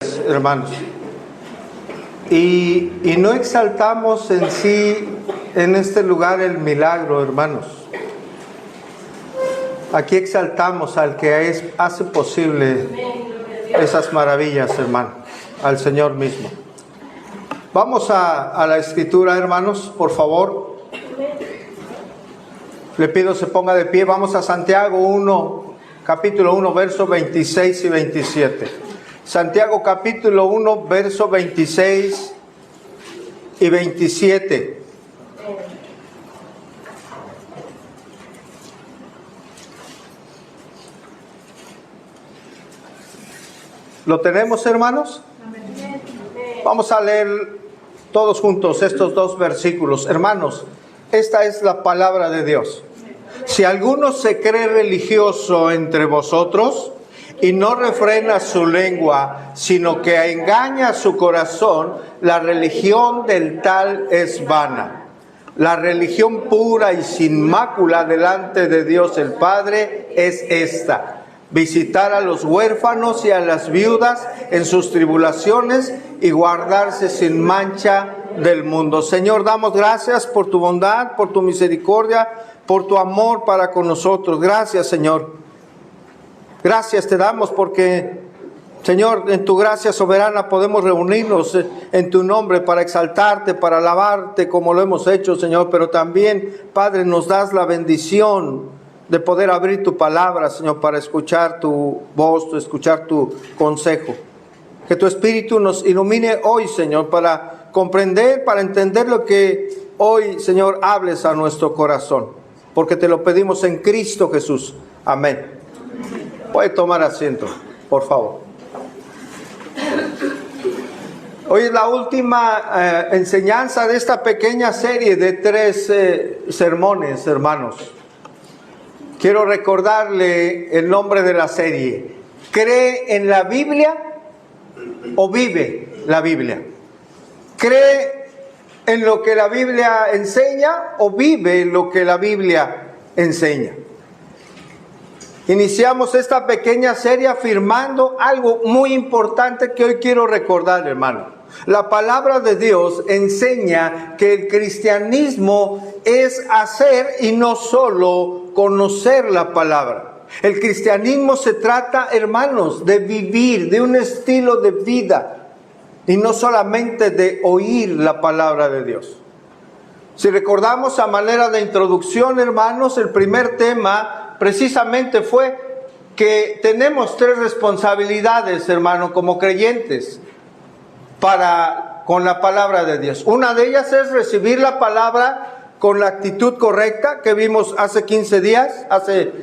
Hermanos, y no exaltamos en sí en este lugar el milagro, hermanos. Aquí exaltamos al que hace posible esas maravillas, hermano, al Señor mismo. Vamos a la escritura, hermanos, por favor. Le pido se ponga de pie. Vamos a Santiago 1, capítulo 1, versos 26 y 27. Santiago capítulo 1, versos 26 y 27. ¿Lo tenemos, hermanos? Vamos a leer todos juntos estos dos versículos. Hermanos, esta es la palabra de Dios. Si alguno se cree religioso entre vosotros y no refrena su lengua, sino que engaña su corazón, la religión del tal es vana. La religión pura y sin mácula delante de Dios el Padre es esta: visitar a los huérfanos y a las viudas en sus tribulaciones y guardarse sin mancha del mundo. Señor, damos gracias por tu bondad, por tu misericordia, por tu amor para con nosotros. Gracias, Señor. Gracias te damos porque, Señor, en tu gracia soberana podemos reunirnos en tu nombre para exaltarte, para alabarte como lo hemos hecho, Señor. Pero también, Padre, nos das la bendición de poder abrir tu palabra, Señor, para escuchar tu voz, escuchar tu consejo. Que tu Espíritu nos ilumine hoy, Señor, para comprender, para entender lo que hoy, Señor, hables a nuestro corazón. Porque te lo pedimos en Cristo Jesús. Amén. Puede tomar asiento, por favor. Hoy es la última enseñanza de esta pequeña serie de 3 sermones, hermanos. Quiero recordarle el nombre de la serie. ¿Cree en la Biblia o vive la Biblia? ¿Cree en lo que la Biblia enseña o vive lo que la Biblia enseña? Iniciamos esta pequeña serie afirmando algo muy importante que hoy quiero recordar, hermano. La palabra de Dios enseña que el cristianismo es hacer y no solo conocer la palabra. El cristianismo se trata, hermanos, de vivir, de un estilo de vida y no solamente de oír la palabra de Dios. Si recordamos a manera de introducción, hermanos, el primer tema precisamente fue que tenemos 3 responsabilidades, hermano, como creyentes con la palabra de Dios. Una de ellas es recibir la palabra con la actitud correcta que vimos hace 15 días. Hace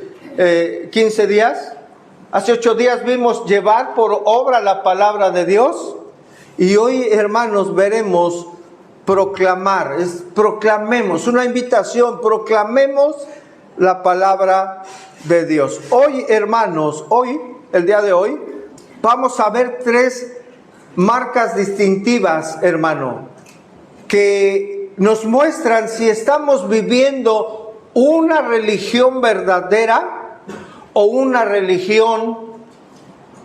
8 días vimos llevar por obra la palabra de Dios. Y hoy, hermanos, veremos proclamar. Proclamemos, una invitación, proclamemos la palabra de Dios. Hoy, hermanos, el día de hoy, vamos a ver 3 marcas distintivas, hermano, que nos muestran si estamos viviendo una religión verdadera o una religión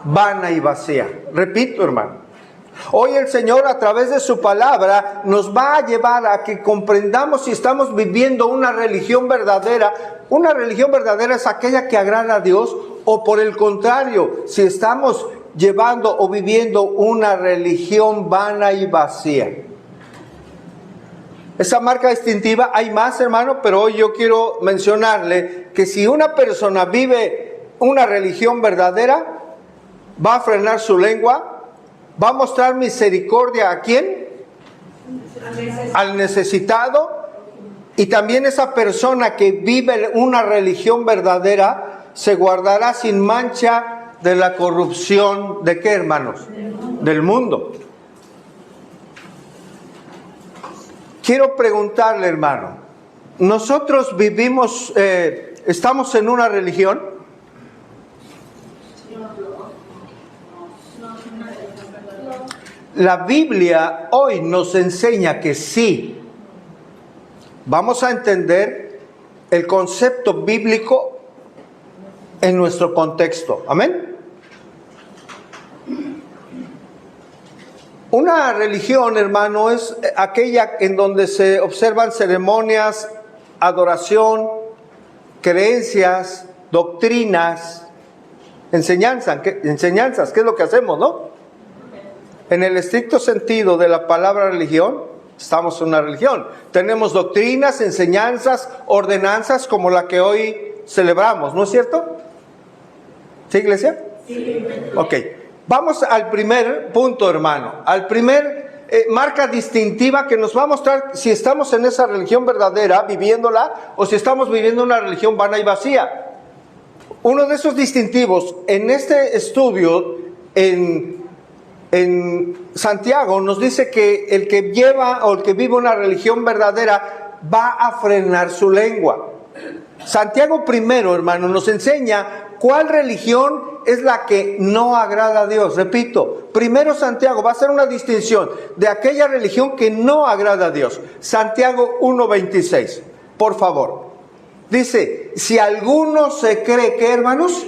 vana y vacía. Repito, hermano. Hoy el Señor, a través de su palabra, nos va a llevar a que comprendamos si estamos viviendo una religión verdadera. Una religión verdadera es aquella que agrada a Dios, o por el contrario, si estamos llevando o viviendo una religión vana y vacía. Esa marca distintiva, hay más, hermano, pero hoy yo quiero mencionarle que si una persona vive una religión verdadera, va a frenar su lengua. ¿Va a mostrar misericordia a quién? Al necesitado. Y también esa persona que vive una religión verdadera se guardará sin mancha de la corrupción. ¿De qué, hermanos? Del mundo. Quiero preguntarle, hermano, ¿nosotros vivimos, estamos en una religión? La Biblia hoy nos enseña que sí. Vamos a entender el concepto bíblico en nuestro contexto. Amén. Una religión, hermano, es aquella en donde se observan ceremonias, adoración, creencias, doctrinas, enseñanzas, ¿qué es lo que hacemos, no? En el estricto sentido de la palabra religión, estamos en una religión. Tenemos doctrinas, enseñanzas, ordenanzas como la que hoy celebramos, ¿no es cierto? ¿Sí, iglesia? Sí. Ok. Vamos al primer punto, hermano. Al primer marca distintiva que nos va a mostrar si estamos en esa religión verdadera, viviéndola, o si estamos viviendo una religión vana y vacía. Uno de esos distintivos en este estudio en Santiago nos dice que el que lleva o el que vive una religión verdadera va a frenar su lengua. Santiago primero, hermano, nos enseña cuál religión es la que no agrada a Dios. Repito, primero Santiago va a hacer una distinción de aquella religión que no agrada a Dios. Santiago 1:26, por favor. Dice, si alguno se cree, ¿qué, hermanos?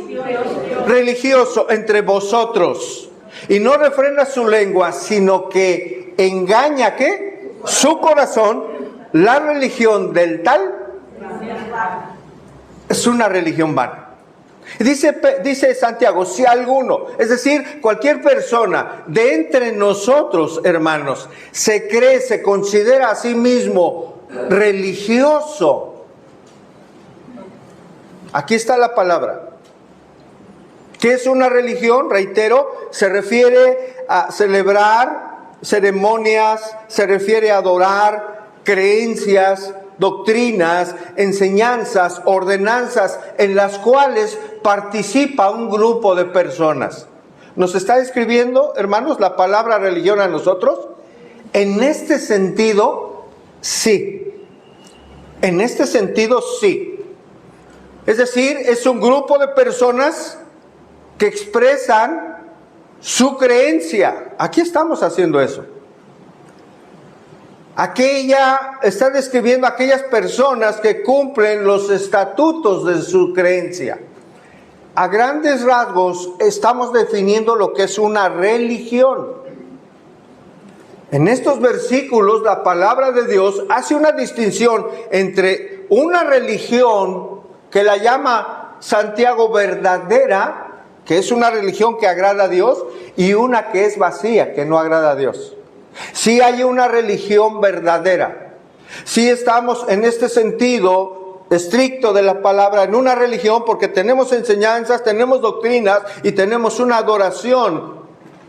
Religioso entre vosotros, y no refrena su lengua, sino que engaña, ¿qué? Su corazón, la religión del tal es una religión vana. Dice Santiago, si alguno, es decir, cualquier persona de entre nosotros, hermanos, se cree, se considera a sí mismo religioso. Aquí está la palabra. ¿Qué es una religión? Reitero, se refiere a celebrar ceremonias, se refiere a adorar creencias, doctrinas, enseñanzas, ordenanzas en las cuales participa un grupo de personas. ¿Nos está describiendo, hermanos, la palabra religión a nosotros? En este sentido, sí. En este sentido, sí. Es decir, es un grupo de personas que expresan su creencia. Aquí estamos haciendo eso. Está describiendo a aquellas personas que cumplen los estatutos de su creencia. A grandes rasgos estamos definiendo lo que es una religión. En estos versículos la palabra de Dios hace una distinción entre una religión que la llama Santiago verdadera, que es una religión que agrada a Dios, y una que es vacía, que no agrada a Dios. Sí hay una religión verdadera. Sí estamos en este sentido estricto de la palabra en una religión porque tenemos enseñanzas, tenemos doctrinas y tenemos una adoración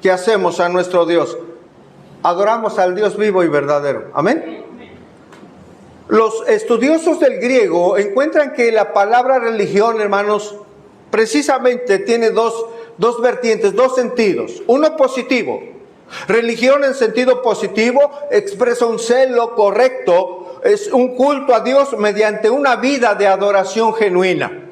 que hacemos a nuestro Dios. Adoramos al Dios vivo y verdadero. Amén. Los estudiosos del griego encuentran que la palabra religión, hermanos, precisamente tiene dos vertientes, dos sentidos. Uno positivo. Religión en sentido positivo expresa un celo correcto, es un culto a Dios mediante una vida de adoración genuina.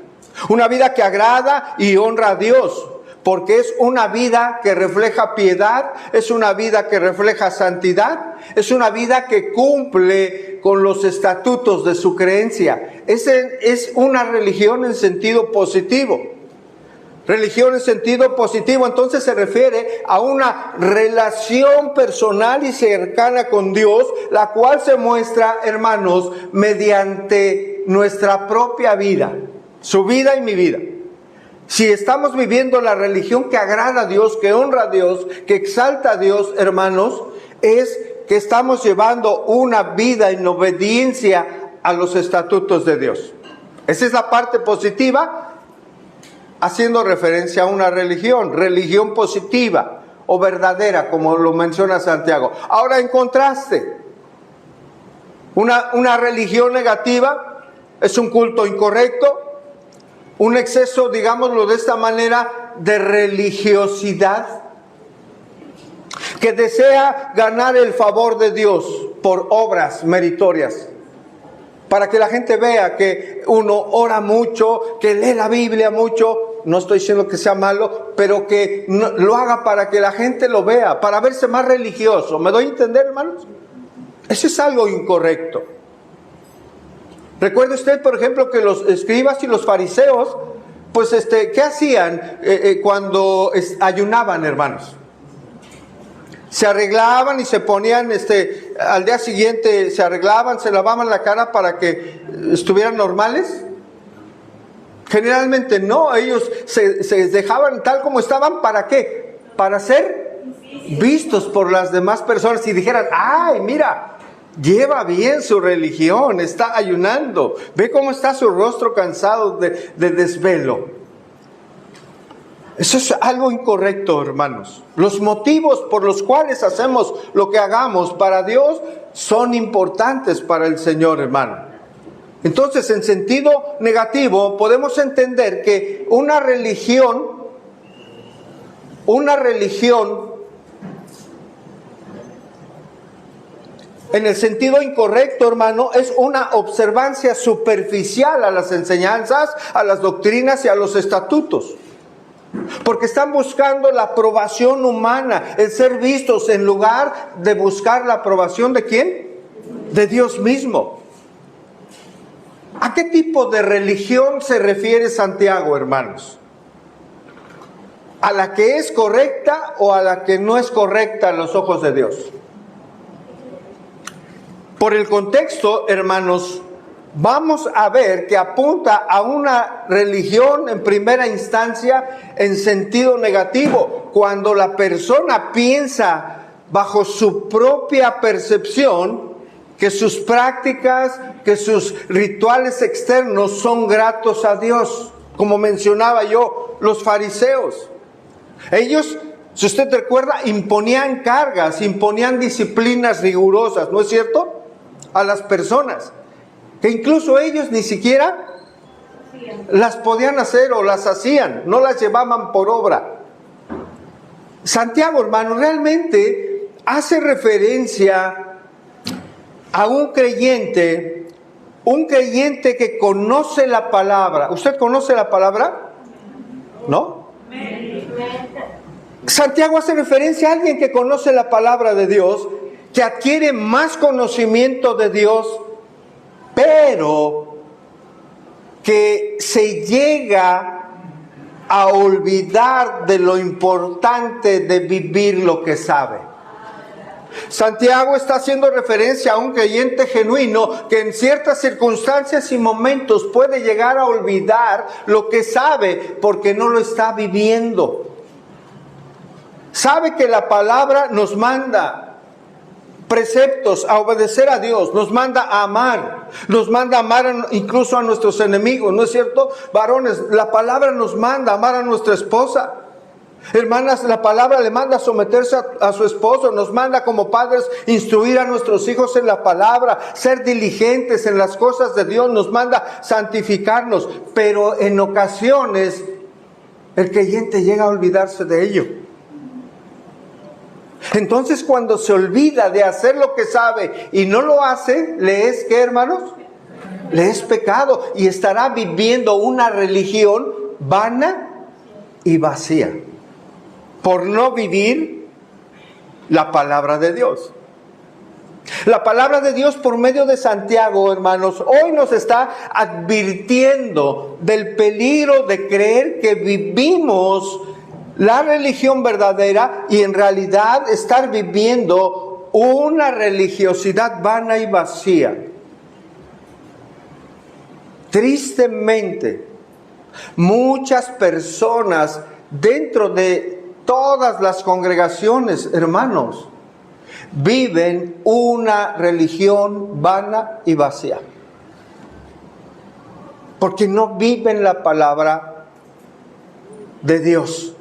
Una vida que agrada y honra a Dios, porque es una vida que refleja piedad, es una vida que refleja santidad, es una vida que cumple con los estatutos de su creencia. Es una religión en sentido positivo. Religión en sentido positivo entonces se refiere a una relación personal y cercana con Dios, la cual se muestra, hermanos, mediante nuestra propia vida, su vida y mi vida. Si estamos viviendo la religión que agrada a Dios, que honra a Dios, que exalta a Dios, hermanos, es que estamos llevando una vida en obediencia a los estatutos de Dios. Esa es la parte positiva, haciendo referencia a una religión positiva o verdadera, como lo menciona Santiago. Ahora, en contraste, una religión negativa es un culto incorrecto, un exceso, digámoslo de esta manera, de religiosidad, que desea ganar el favor de Dios por obras meritorias, para que la gente vea que uno ora mucho, que lee la Biblia mucho. No estoy diciendo que sea malo, pero que lo haga para que la gente lo vea, para verse más religioso. ¿Me doy a entender, hermanos? Eso es algo incorrecto. Recuerde usted, por ejemplo, que los escribas y los fariseos, pues, ¿qué hacían cuando ayunaban, hermanos? Se arreglaban y se ponían, al día siguiente se arreglaban, se lavaban la cara para que estuvieran normales. Generalmente no, ellos se dejaban tal como estaban, ¿para qué? Para ser vistos por las demás personas y dijeran, ay, mira, lleva bien su religión, está ayunando, ve cómo está su rostro cansado de desvelo. Eso es algo incorrecto, hermanos. Los motivos por los cuales hacemos lo que hagamos para Dios son importantes para el Señor, hermano. Entonces, en sentido negativo, podemos entender que una religión en el sentido incorrecto, hermano, es una observancia superficial a las enseñanzas, a las doctrinas y a los estatutos. Porque están buscando la aprobación humana, el ser vistos, en lugar de buscar la aprobación ¿de quién? De Dios mismo. ¿A qué tipo de religión se refiere Santiago, hermanos? ¿A la que es correcta o a la que no es correcta a los ojos de Dios? Por el contexto, hermanos, vamos a ver que apunta a una religión en primera instancia en sentido negativo. Cuando la persona piensa bajo su propia percepción que sus prácticas, que sus rituales externos son gratos a Dios. Como mencionaba yo, los fariseos. Ellos, si usted recuerda, imponían cargas, imponían disciplinas rigurosas, ¿no es cierto? A las personas. Que incluso ellos ni siquiera las podían hacer o las hacían, no las llevaban por obra. Santiago, hermano, realmente hace referencia a un creyente que conoce la palabra. ¿Usted conoce la palabra? ¿No? Santiago hace referencia a alguien que conoce la palabra de Dios, que adquiere más conocimiento de Dios, pero que se llega a olvidar de lo importante de vivir lo que sabe. Santiago está haciendo referencia a un creyente genuino que en ciertas circunstancias y momentos puede llegar a olvidar lo que sabe porque no lo está viviendo. Sabe que la palabra nos manda preceptos a obedecer a Dios, nos manda a amar incluso a nuestros enemigos, ¿no es cierto? Varones, la palabra nos manda a amar a nuestra esposa. Hermanas, la palabra le manda a someterse a su esposo, nos manda como padres instruir a nuestros hijos en la palabra, ser diligentes en las cosas de Dios, nos manda santificarnos, pero en ocasiones el creyente llega a olvidarse de ello. Entonces, cuando se olvida de hacer lo que sabe y no lo hace, ¿le es qué, hermanos? Le es pecado y estará viviendo una religión vana y vacía por no vivir la palabra de Dios. La palabra de Dios por medio de Santiago, hermanos, hoy nos está advirtiendo del peligro de creer que vivimos la religión verdadera y en realidad estar viviendo una religiosidad vana y vacía. Tristemente, muchas personas dentro de todas las congregaciones, hermanos, viven una religión vana y vacía. Porque no viven la palabra de Dios.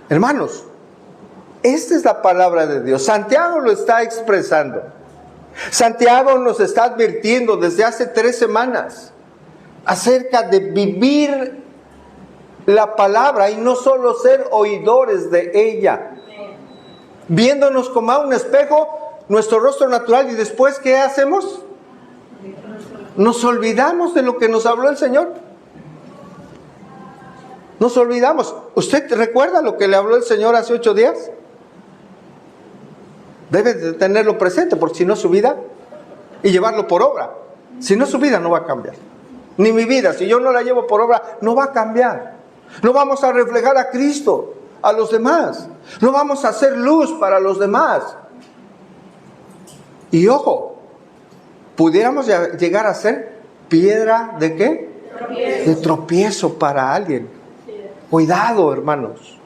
Hermanos, esta es la palabra de Dios. Santiago lo está expresando. Santiago nos está advirtiendo desde hace 3 semanas acerca de vivir la palabra y no solo ser oidores de ella. Viéndonos como a un espejo, nuestro rostro natural, y después ¿qué hacemos? Nos olvidamos de lo que nos habló el Señor. Nos olvidamos. ¿Usted recuerda lo que le habló el Señor hace 8 días? Debe de tenerlo presente, porque si no su vida, y llevarlo por obra. Si no, su vida no va a cambiar. Ni mi vida, si yo no la llevo por obra, no va a cambiar. No vamos a reflejar a Cristo. a los demás. No vamos a ser luz para los demás. Y ojo, pudiéramos llegar a ser piedra ¿de qué? De tropiezo para alguien. Cuidado, hermanos.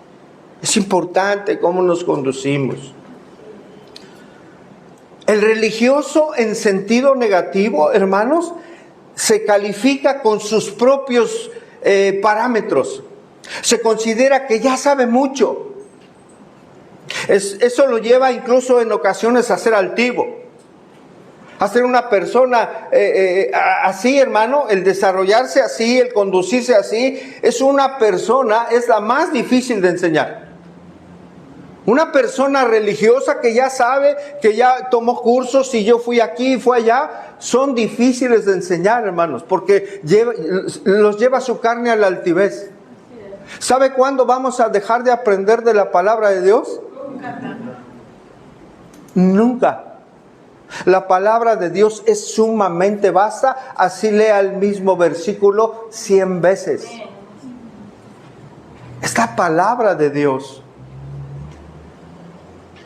Es importante cómo nos conducimos. El religioso en sentido negativo, hermanos, se califica con sus propios parámetros. Se considera que ya sabe mucho. Eso lo lleva incluso en ocasiones a ser altivo. A ser una persona así, hermano, el desarrollarse así, el conducirse así, es la más difícil de enseñar. Una persona religiosa que ya sabe, que ya tomó cursos y yo fui aquí y fui allá, son difíciles de enseñar, hermanos, porque los lleva su carne a la altivez. ¿Sabe cuándo vamos a dejar de aprender de la palabra de Dios? Nunca. La palabra de Dios es sumamente vasta, así lea el mismo versículo 100 veces. Es la palabra de Dios.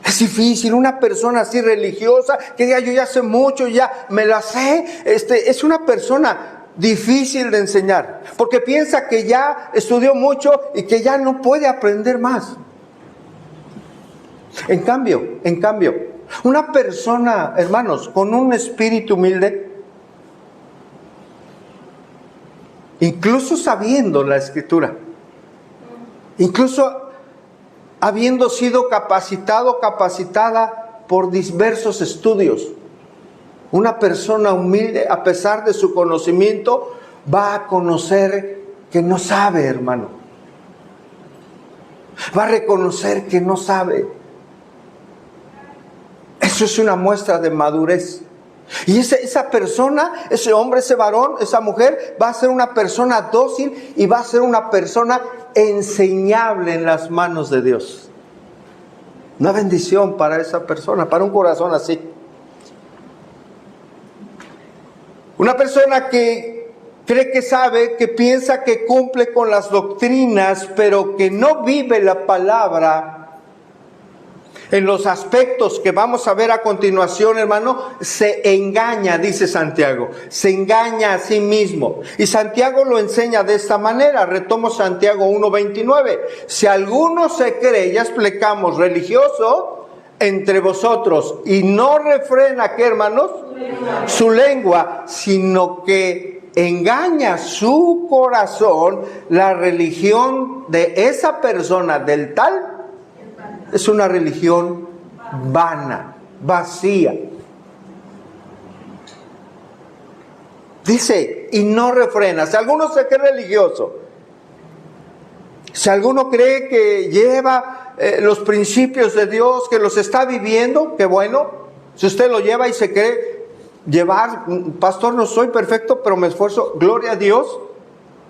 Es difícil, una persona así religiosa, que diga yo ya sé mucho, ya me la sé, es una persona difícil de enseñar, porque piensa que ya estudió mucho y que ya no puede aprender más. En cambio, una persona, hermanos, con un espíritu humilde, incluso sabiendo la Escritura, incluso habiendo sido capacitada por diversos estudios, una persona humilde, a pesar de su conocimiento, va a conocer que no sabe, hermano. Va a reconocer que no sabe. Eso es una muestra de madurez. Y esa persona, ese hombre, ese varón, esa mujer, va a ser una persona dócil y va a ser una persona enseñable en las manos de Dios. Una bendición para esa persona, para un corazón así. Una persona que cree que sabe, que piensa que cumple con las doctrinas, pero que no vive la palabra en los aspectos que vamos a ver a continuación, hermano, se engaña, dice Santiago, se engaña a sí mismo. Y Santiago lo enseña de esta manera, retomo Santiago 1:29. Si alguno se cree, ya explicamos, religioso entre vosotros y no refrena, ¿qué, hermanos? Su lengua, sino que engaña su corazón, la religión de esa persona, del tal, es una religión vana, vacía. Dice, y no refrena. Si alguno se cree religioso, si alguno cree que lleva los principios de Dios, que los está viviendo, qué bueno. Si usted lo lleva y se cree llevar, pastor, no soy perfecto, pero me esfuerzo, gloria a Dios,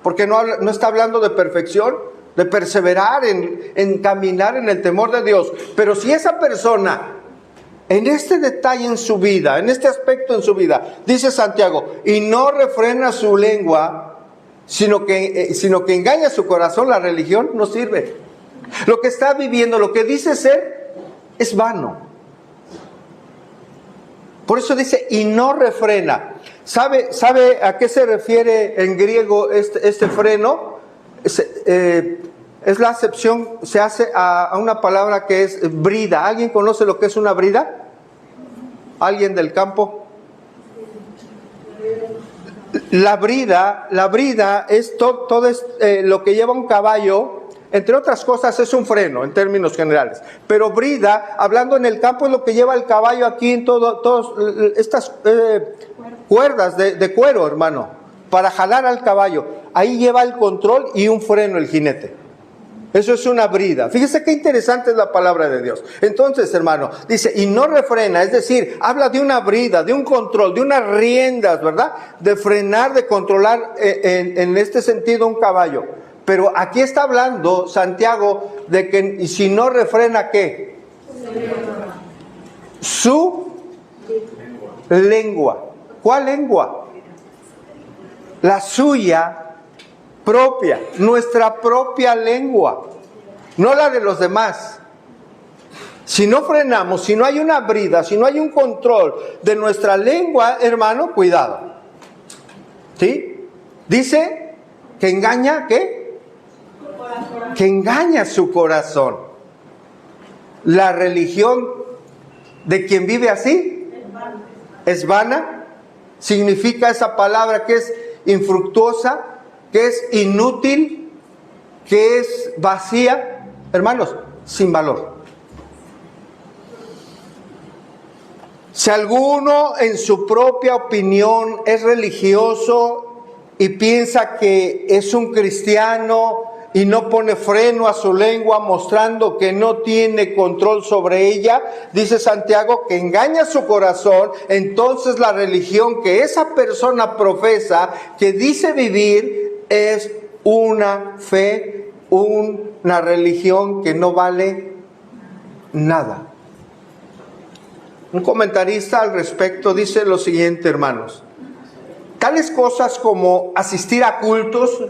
porque no está hablando de perfección, de perseverar en caminar en el temor de Dios. Pero si esa persona, en este detalle en su vida, en este aspecto en su vida, dice Santiago, y no refrena su lengua, sino que engaña su corazón, la religión no sirve. Lo que está viviendo, lo que dice ser, es vano. Por eso dice, y no refrena. ¿Sabe a qué se refiere en griego este freno? Es la acepción, se hace a una palabra que es brida. ¿Alguien conoce lo que es una brida? ¿Alguien del campo? La brida es todo lo que lleva un caballo, entre otras cosas es un freno en términos generales. Pero brida, hablando en el campo, es lo que lleva el caballo aquí en todas estas cuerdas de cuero, hermano, para jalar al caballo. Ahí lleva el control y un freno el jinete. Eso es una brida. Fíjese qué interesante es la palabra de Dios. Entonces, hermano, dice, y no refrena, es decir, habla de una brida, de un control, de unas riendas, ¿verdad? De frenar, de controlar en este sentido un caballo. Pero aquí está hablando Santiago de que, y si no refrena, ¿qué? Su lengua. ¿Cuál lengua? La suya propia, nuestra propia lengua. no la de los demás. Si no frenamos, si no hay una brida, si no hay un control de nuestra lengua, hermano, cuidado. ¿Sí? Dice que engaña, ¿qué? Que engaña su corazón. La religión de quien vive así es vana. Significa esa palabra que es infructuosa, que es inútil, que es vacía, hermanos, sin valor. Si alguno en su propia opinión es religioso y piensa que es un cristiano y no pone freno a su lengua mostrando que no tiene control sobre ella, dice Santiago que engaña su corazón, entonces la religión que esa persona profesa, que dice vivir, es una fe, una religión que no vale nada. Un comentarista al respecto dice lo siguiente, hermanos: tales cosas como asistir a cultos,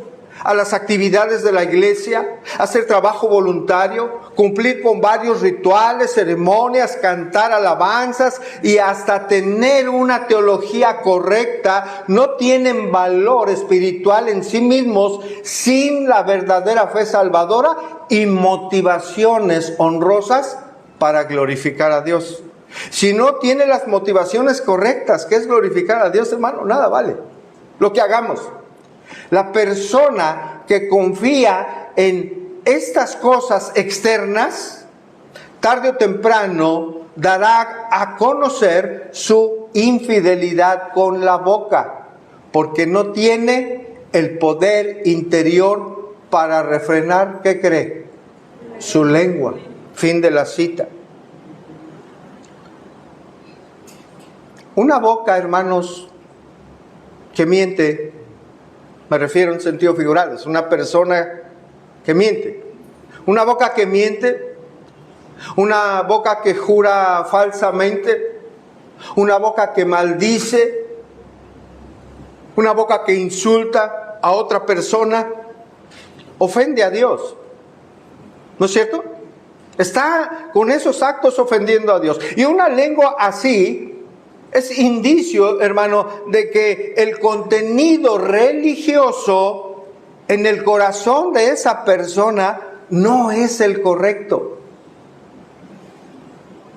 a las actividades de la iglesia, hacer trabajo voluntario, cumplir con varios rituales, ceremonias, cantar alabanzas y hasta tener una teología correcta, no tienen valor espiritual en sí mismos sin la verdadera fe salvadora y motivaciones honrosas para glorificar a Dios. Si no tiene las motivaciones correctas, que es glorificar a Dios, hermano, nada vale lo que hagamos. La persona que confía en estas cosas externas, tarde o temprano dará a conocer su infidelidad con la boca, porque no tiene el poder interior para refrenar, ¿qué cree? Su lengua. Fin de la cita. Una boca, hermanos, que miente, me refiero en sentido figurado, es una persona que miente. Una boca que miente, una boca que jura falsamente, una boca que maldice, una boca que insulta a otra persona, ofende a Dios. ¿No es cierto? Está con esos actos ofendiendo a Dios. Y una lengua así es indicio, hermano, de que el contenido religioso en el corazón de esa persona no es el correcto.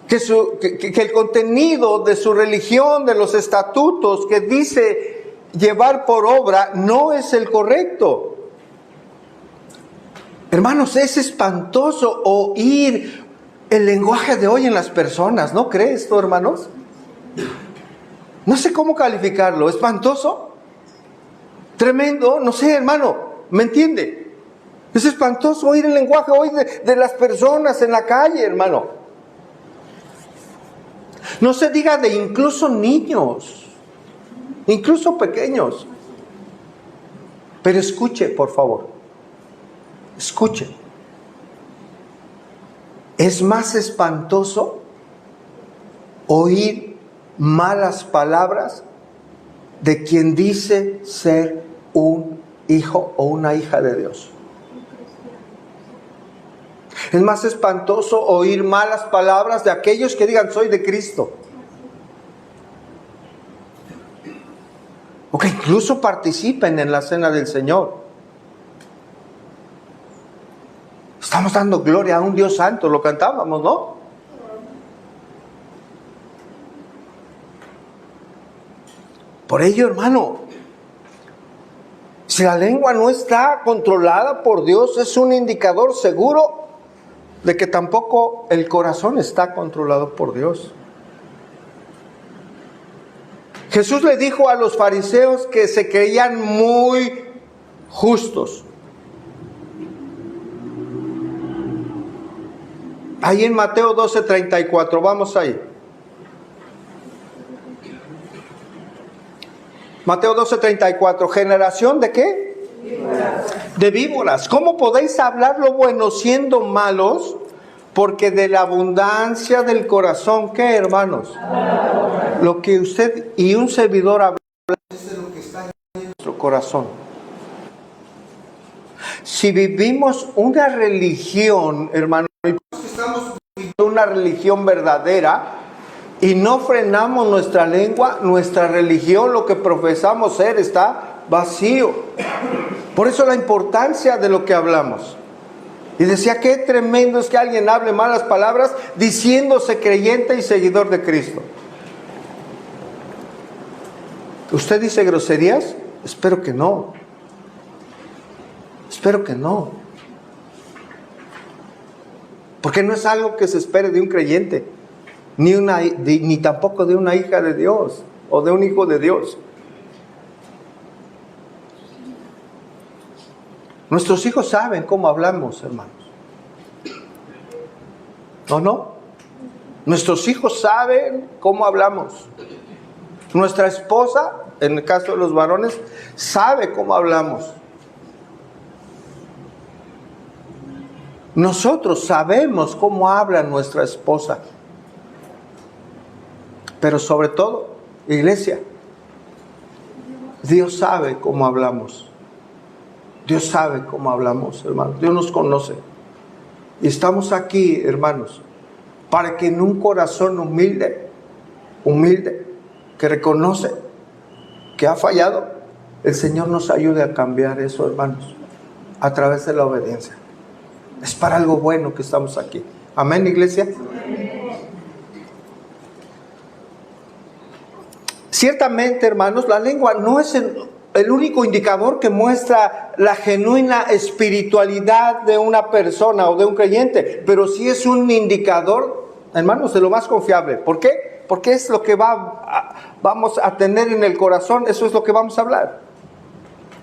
Que el contenido de su religión, de los estatutos que dice llevar por obra, no es el correcto. Hermanos, es espantoso oír el lenguaje de hoy en las personas, ¿no crees tú, hermanos? No sé cómo calificarlo, espantoso, tremendo, no sé, hermano, ¿me entiende? Es espantoso oír el lenguaje hoy de las personas en la calle, hermano. No se diga de incluso niños, incluso pequeños. Pero escuche, por favor, escuche. Es más espantoso oír malas palabras de quien dice ser un hijo o una hija de Dios. Es más espantoso oír malas palabras de aquellos que digan soy de Cristo, o que incluso participen en la cena del Señor. Estamos dando gloria a un Dios santo, lo cantábamos, ¿no? Por ello, hermano, si la lengua no está controlada por Dios, es un indicador seguro de que tampoco el corazón está controlado por Dios. Jesús le dijo a los fariseos que se creían muy justos. Ahí en Mateo 12:34, vamos ahí. Mateo 12:34, ¿generación de qué? Víboras. De víboras. ¿Cómo podéis hablar lo bueno siendo malos? Porque de la abundancia del corazón, ¿qué, hermanos? Lo que usted y un servidor habla es de lo que está en nuestro corazón. Si vivimos una religión, hermano, estamos viviendo una religión verdadera y no frenamos nuestra lengua, nuestra religión, lo que profesamos ser, está vacío. Por eso la importancia de lo que hablamos. Y decía, qué tremendo es que alguien hable malas palabras diciéndose creyente y seguidor de Cristo. ¿Usted dice groserías? Espero que no. Espero que no. Porque no es algo que se espere de un creyente, ni tampoco de una hija de Dios o de un hijo de Dios. Nuestros hijos saben cómo hablamos, hermanos. ¿O no? Nuestros hijos saben cómo hablamos. Nuestra esposa, en el caso de los varones, sabe cómo hablamos. Nosotros sabemos cómo habla nuestra esposa. Pero sobre todo, iglesia, Dios sabe cómo hablamos. Dios sabe cómo hablamos, hermanos. Dios nos conoce. Y estamos aquí, hermanos, para que en un corazón humilde, que reconoce que ha fallado, el Señor nos ayude a cambiar eso, hermanos, a través de la obediencia. Es para algo bueno que estamos aquí. Amén, iglesia. Ciertamente, hermanos, la lengua no es el único indicador que muestra la genuina espiritualidad de una persona o de un creyente, pero sí es un indicador, hermanos, de lo más confiable. ¿Por qué? Porque es lo que vamos a tener en el corazón, eso es lo que vamos a hablar.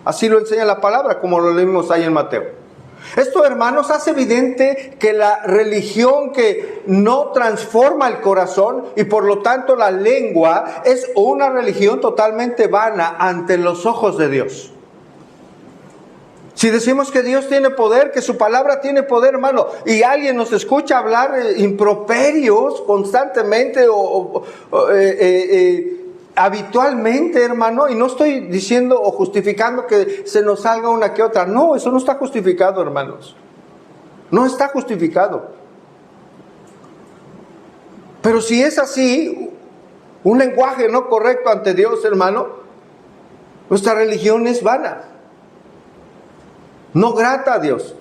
Así lo enseña la palabra, como lo leímos ahí en Mateo. Esto, hermanos, hace evidente que la religión que no transforma el corazón y por lo tanto la lengua es una religión totalmente vana ante los ojos de Dios. Si decimos que Dios tiene poder, que su palabra tiene poder, hermano, y alguien nos escucha hablar improperios constantemente habitualmente, hermano, y no estoy diciendo o justificando que se nos salga una que otra. No, eso no está justificado, hermanos. No está justificado. Pero si es así, un lenguaje no correcto ante Dios, hermano, nuestra religión es vana. No grata a Dios.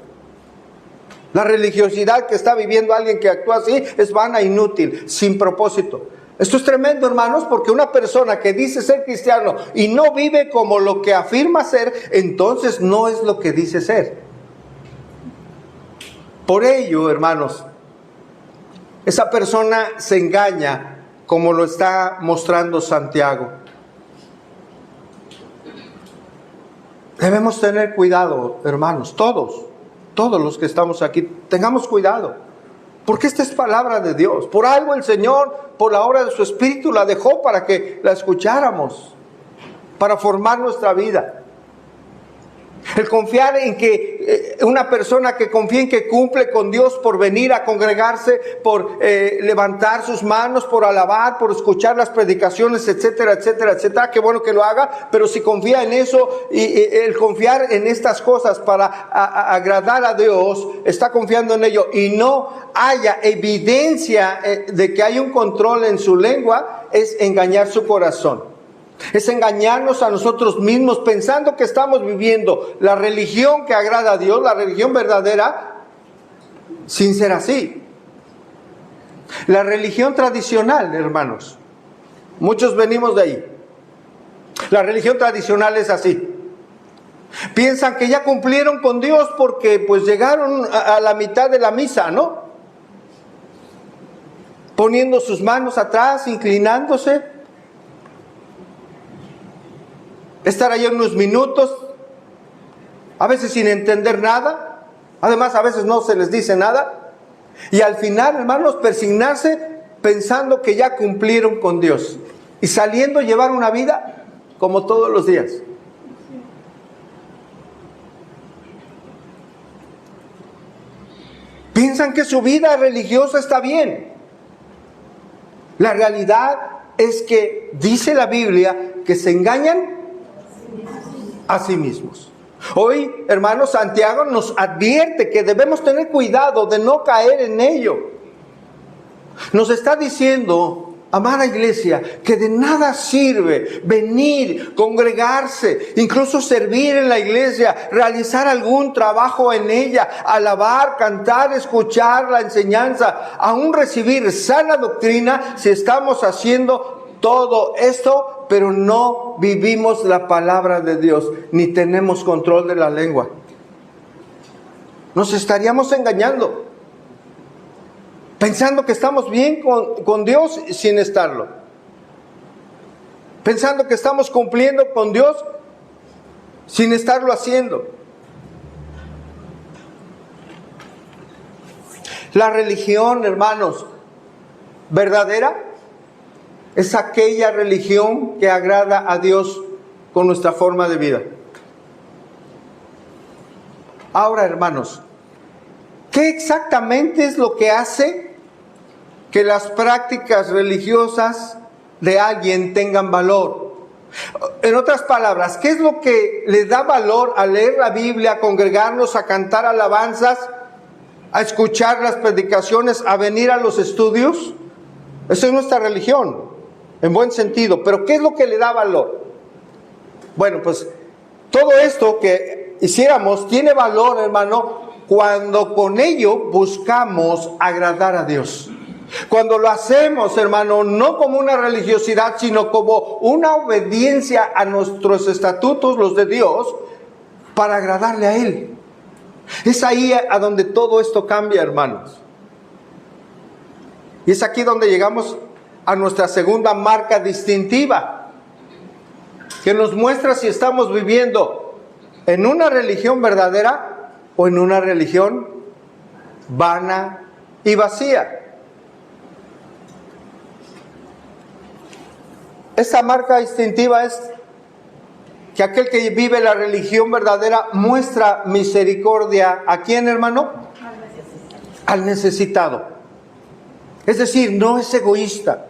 La religiosidad que está viviendo alguien que actúa así es vana, inútil, sin propósito. Esto es tremendo, hermanos, porque una persona que dice ser cristiano y no vive como lo que afirma ser, entonces no es lo que dice ser. Por ello, hermanos, esa persona se engaña, como lo está mostrando Santiago. Debemos tener cuidado, hermanos, todos los que estamos aquí, tengamos cuidado. Porque esta es palabra de Dios. Por algo el Señor, por la obra de su Espíritu, la dejó para que la escucháramos, para formar nuestra vida. El confiar en que una persona que confía en que cumple con Dios por venir a congregarse, por levantar sus manos, por alabar, por escuchar las predicaciones, etcétera, etcétera, etcétera. Qué bueno que lo haga, pero si confía en eso y el confiar en estas cosas para agradar a Dios, está confiando en ello y no haya evidencia de que hay un control en su lengua, es engañar su corazón. Es engañarnos a nosotros mismos pensando que estamos viviendo la religión que agrada a Dios, la religión verdadera, sin ser así. La religión tradicional, hermanos, muchos venimos de ahí. La religión tradicional es así. Piensan que ya cumplieron con Dios porque pues llegaron a la mitad de la misa, ¿no? Poniendo sus manos atrás, inclinándose. Estar ahí unos minutos, a veces sin entender nada, además a veces no se les dice nada, y al final, hermanos, persignarse pensando que ya cumplieron con Dios, y saliendo llevar una vida como todos los días. Piensan que su vida religiosa está bien. La realidad es que dice la Biblia que se engañan a sí mismos. Hoy, hermanos, Santiago nos advierte que debemos tener cuidado de no caer en ello. Nos está diciendo, amada iglesia, que de nada sirve venir, congregarse, incluso servir en la iglesia, realizar algún trabajo en ella, alabar, cantar, escuchar la enseñanza, aún recibir sana doctrina, si estamos haciendo todo esto, pero no vivimos la palabra de Dios, ni tenemos control de la lengua. Nos estaríamos engañando, pensando que estamos bien con Dios sin estarlo. Pensando que estamos cumpliendo con Dios sin estarlo haciendo. La religión, hermanos, verdadera, es aquella religión que agrada a Dios con nuestra forma de vida. Ahora, hermanos, ¿qué exactamente es lo que hace que las prácticas religiosas de alguien tengan valor? En otras palabras, ¿qué es lo que le da valor a leer la Biblia, a congregarnos, a cantar alabanzas, a escuchar las predicaciones, a venir a los estudios? Esa es nuestra religión, en buen sentido. Pero ¿qué es lo que le da valor? Bueno, pues todo esto que hiciéramos tiene valor, hermano, cuando con ello buscamos agradar a Dios. Cuando lo hacemos, hermano, no como una religiosidad, sino como una obediencia a nuestros estatutos, los de Dios, para agradarle a Él. Es ahí a donde todo esto cambia, hermanos. Y es aquí donde llegamos a nuestra segunda marca distintiva, que nos muestra si estamos viviendo en una religión verdadera o en una religión vana y vacía. Esta marca distintiva es que aquel que vive la religión verdadera muestra misericordia. ¿A quién, hermano? Al necesitado. Es decir, no es egoísta.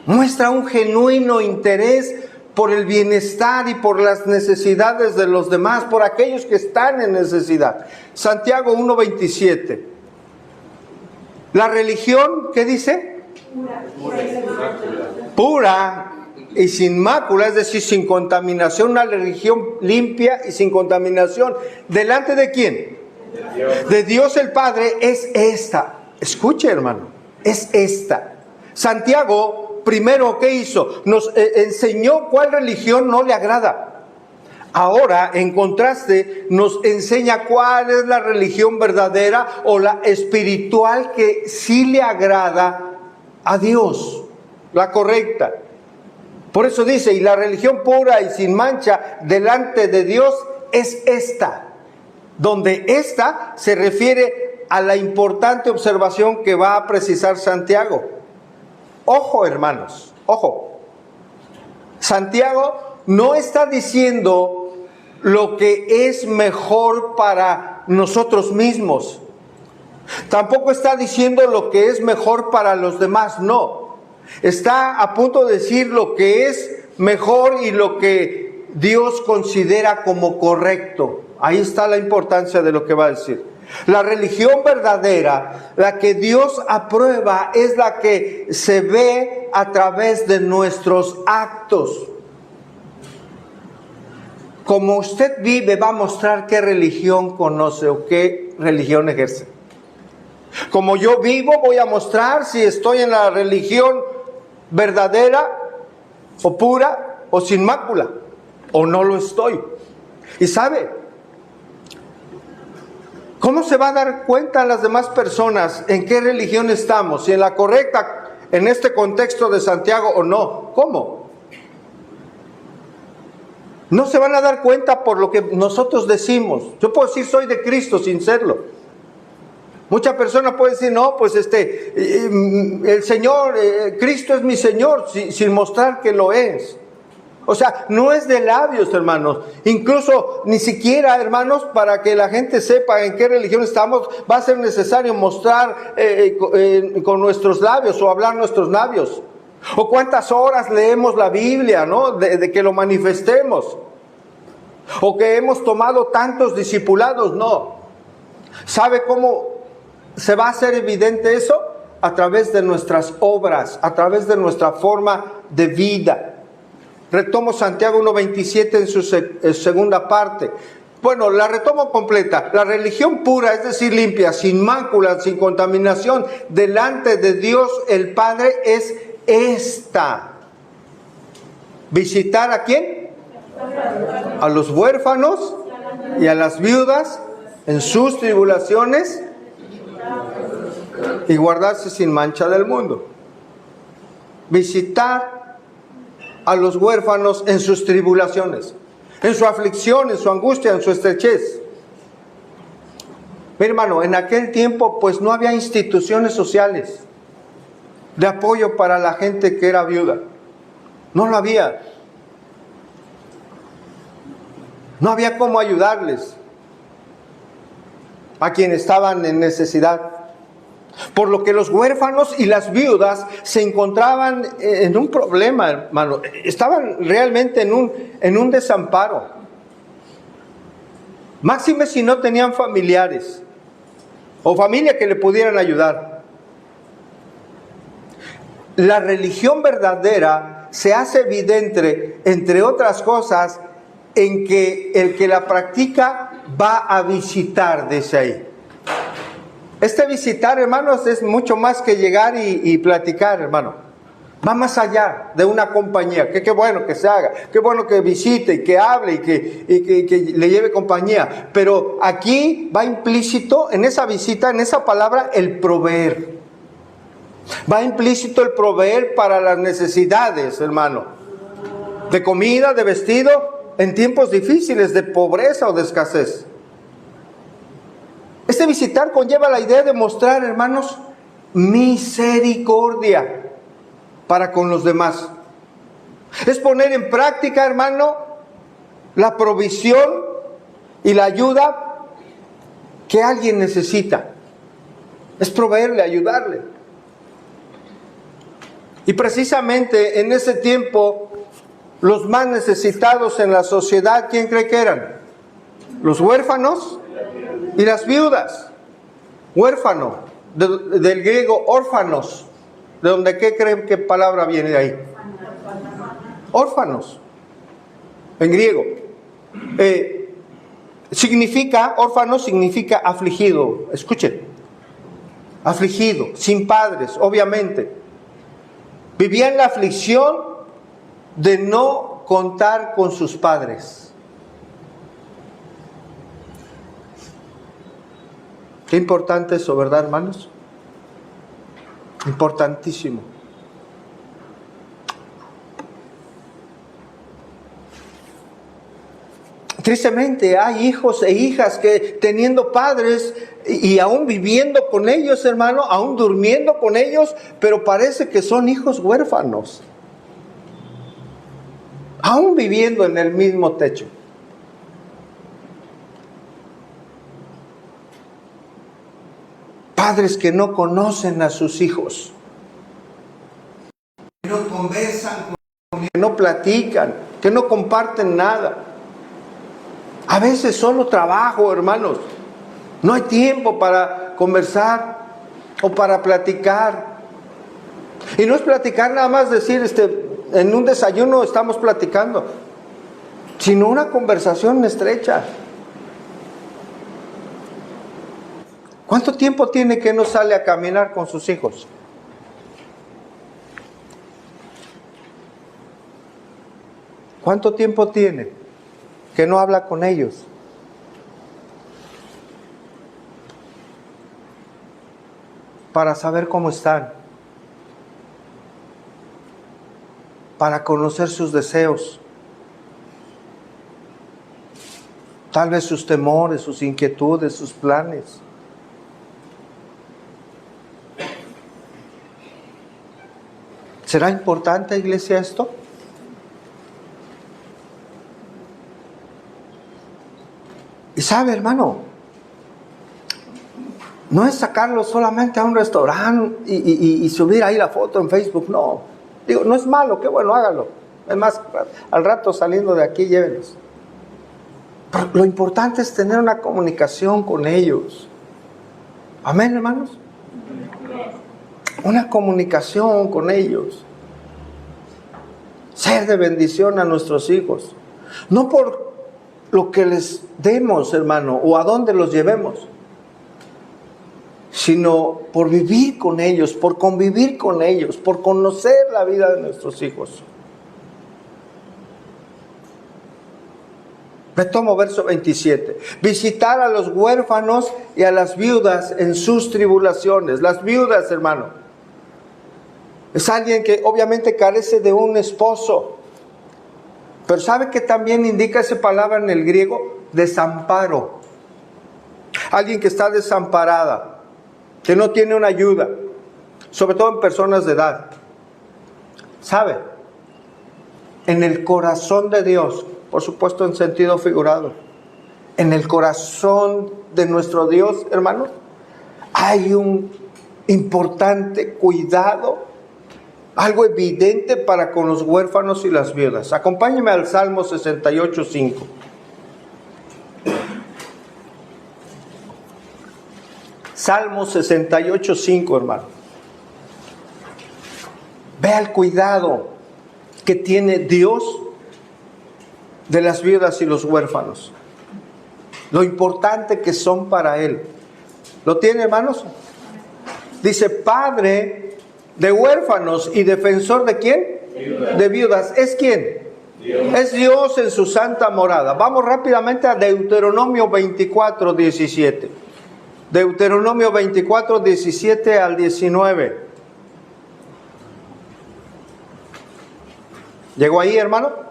Muestra un genuino interés por el bienestar y por las necesidades de los demás, por aquellos que están en necesidad. Santiago 1:27. La religión, ¿qué dice? Pura y sin mácula, es decir, sin contaminación, una religión limpia y sin contaminación. ¿Delante de quién? De Dios el Padre es esta. Escuche, hermano, es esta. Santiago, primero, ¿qué hizo? Nos enseñó cuál religión no le agrada. Ahora, en contraste, nos enseña cuál es la religión verdadera o la espiritual que sí le agrada a Dios, la correcta. Por eso dice, y la religión pura y sin mancha delante de Dios es esta, donde esta se refiere a la importante observación que va a precisar Santiago. Ojo, hermanos, ojo. Santiago no está diciendo lo que es mejor para nosotros mismos. Tampoco está diciendo lo que es mejor para los demás, no. Está a punto de decir lo que es mejor y lo que Dios considera como correcto. Ahí está la importancia de lo que va a decir. La religión verdadera, la que Dios aprueba, es la que se ve a través de nuestros actos. Como usted vive, va a mostrar qué religión conoce o qué religión ejerce. Como yo vivo, voy a mostrar si estoy en la religión verdadera o pura o sin mácula, o no lo estoy. Y sabe, ¿cómo se va a dar cuenta las demás personas en qué religión estamos? Si en la correcta, en este contexto de Santiago o no. ¿Cómo? No se van a dar cuenta por lo que nosotros decimos. Yo puedo decir soy de Cristo sin serlo. Muchas personas pueden decir, no, pues el Señor, Cristo es mi Señor, sin mostrar que lo es. O sea, no es de labios, hermanos. Incluso ni siquiera, hermanos, para que la gente sepa en qué religión estamos, va a ser necesario mostrar con nuestros labios o hablar nuestros labios. O cuántas horas leemos la Biblia, ¿no? De que lo manifestemos. o que hemos tomado tantos discipulados, no. ¿Sabe cómo se va a hacer evidente eso? A través de nuestras obras, a través de nuestra forma de vida. Retomo Santiago 1:27 en su segunda parte. Bueno, la retomo completa. La religión pura, es decir, limpia, sin mácula, sin contaminación, delante de Dios el Padre es esta. ¿Visitar a quién? A los huérfanos y a las viudas en sus tribulaciones y guardarse sin mancha del mundo. Visitar a los huérfanos en sus tribulaciones, en su aflicción, en su angustia, en su estrechez. Mi hermano, en aquel tiempo pues no había instituciones sociales de apoyo para la gente que era viuda. No lo había. No había cómo ayudarles a quienes estaban en necesidad. Por lo que los huérfanos y las viudas se encontraban en un problema, hermano. Estaban realmente en un desamparo. Máxime si no tenían familiares o familia que le pudieran ayudar. La religión verdadera se hace evidente, entre otras cosas, en que el que la practica va a visitar desde ahí. Este visitar, hermanos, es mucho más que llegar y platicar, hermano. Va más allá de una compañía. Qué bueno que se haga, qué bueno que visite y que hable y que le lleve compañía. Pero aquí va implícito en esa visita, en esa palabra, el proveer. Va implícito el proveer para las necesidades, hermano. De comida, de vestido, en tiempos difíciles de pobreza o de escasez. Este visitar conlleva la idea de mostrar, hermanos, misericordia para con los demás. Es poner en práctica, hermano, la provisión y la ayuda que alguien necesita. Es proveerle, ayudarle. Y precisamente en ese tiempo, los más necesitados en la sociedad, ¿quién cree que eran? Los huérfanos y las viudas. Huérfano, del griego órfanos, de donde ¿qué creen qué palabra viene de ahí? Órfanos, en griego. Órfano significa afligido. Escuchen, afligido, sin padres, obviamente. Vivía en la aflicción de no contar con sus padres. Qué importante eso, ¿verdad, hermanos? Importantísimo. Tristemente hay hijos e hijas que teniendo padres y aún viviendo con ellos, hermano, aún durmiendo con ellos, pero parece que son hijos huérfanos. Aún viviendo en el mismo techo. Padres que no conocen a sus hijos, que no conversan, que no platican, que no comparten nada. A veces solo trabajo, hermanos. No hay tiempo para conversar o para platicar. Y no es platicar nada más decir, en un desayuno estamos platicando, sino una conversación estrecha. ¿Cuánto tiempo tiene que no sale a caminar con sus hijos? ¿Cuánto tiempo tiene que no habla con ellos? Para saber cómo están. Para conocer sus deseos. Tal vez sus temores, sus inquietudes, sus planes. ¿Será importante, iglesia, esto? Y sabe, hermano, no es sacarlo solamente a un restaurante y subir ahí la foto en Facebook, no. Digo, no es malo, qué bueno, hágalo. Es más, al rato saliendo de aquí, llévenlos. Pero lo importante es tener una comunicación con ellos. Amén, hermanos. Una comunicación con ellos. Ser de bendición a nuestros hijos. No por lo que les demos, hermano, o a dónde los llevemos, sino por vivir con ellos, por convivir con ellos, por conocer la vida de nuestros hijos. Retomo verso 27. Visitar a los huérfanos y a las viudas en sus tribulaciones. Las viudas, hermano, es alguien que obviamente carece de un esposo. Pero ¿sabe qué también indica esa palabra en el griego? Desamparo. Alguien que está desamparada, que no tiene una ayuda, sobre todo en personas de edad. ¿Sabe? En el corazón de Dios, por supuesto en sentido figurado, en el corazón de nuestro Dios, hermanos, hay un importante cuidado, algo evidente para con los huérfanos y las viudas. Acompáñeme al Salmo 68:5. Salmo 68:5, hermano. Vea el cuidado que tiene Dios de las viudas y los huérfanos. Lo importante que son para Él. ¿Lo tiene, hermanos? Dice, Padre de huérfanos y defensor ¿de quién? Viudas. De viudas. ¿Es quién? Dios. Es Dios en su santa morada. Vamos rápidamente a Deuteronomio 24:17. Deuteronomio 24:17 al 19. ¿Llegó ahí, hermano?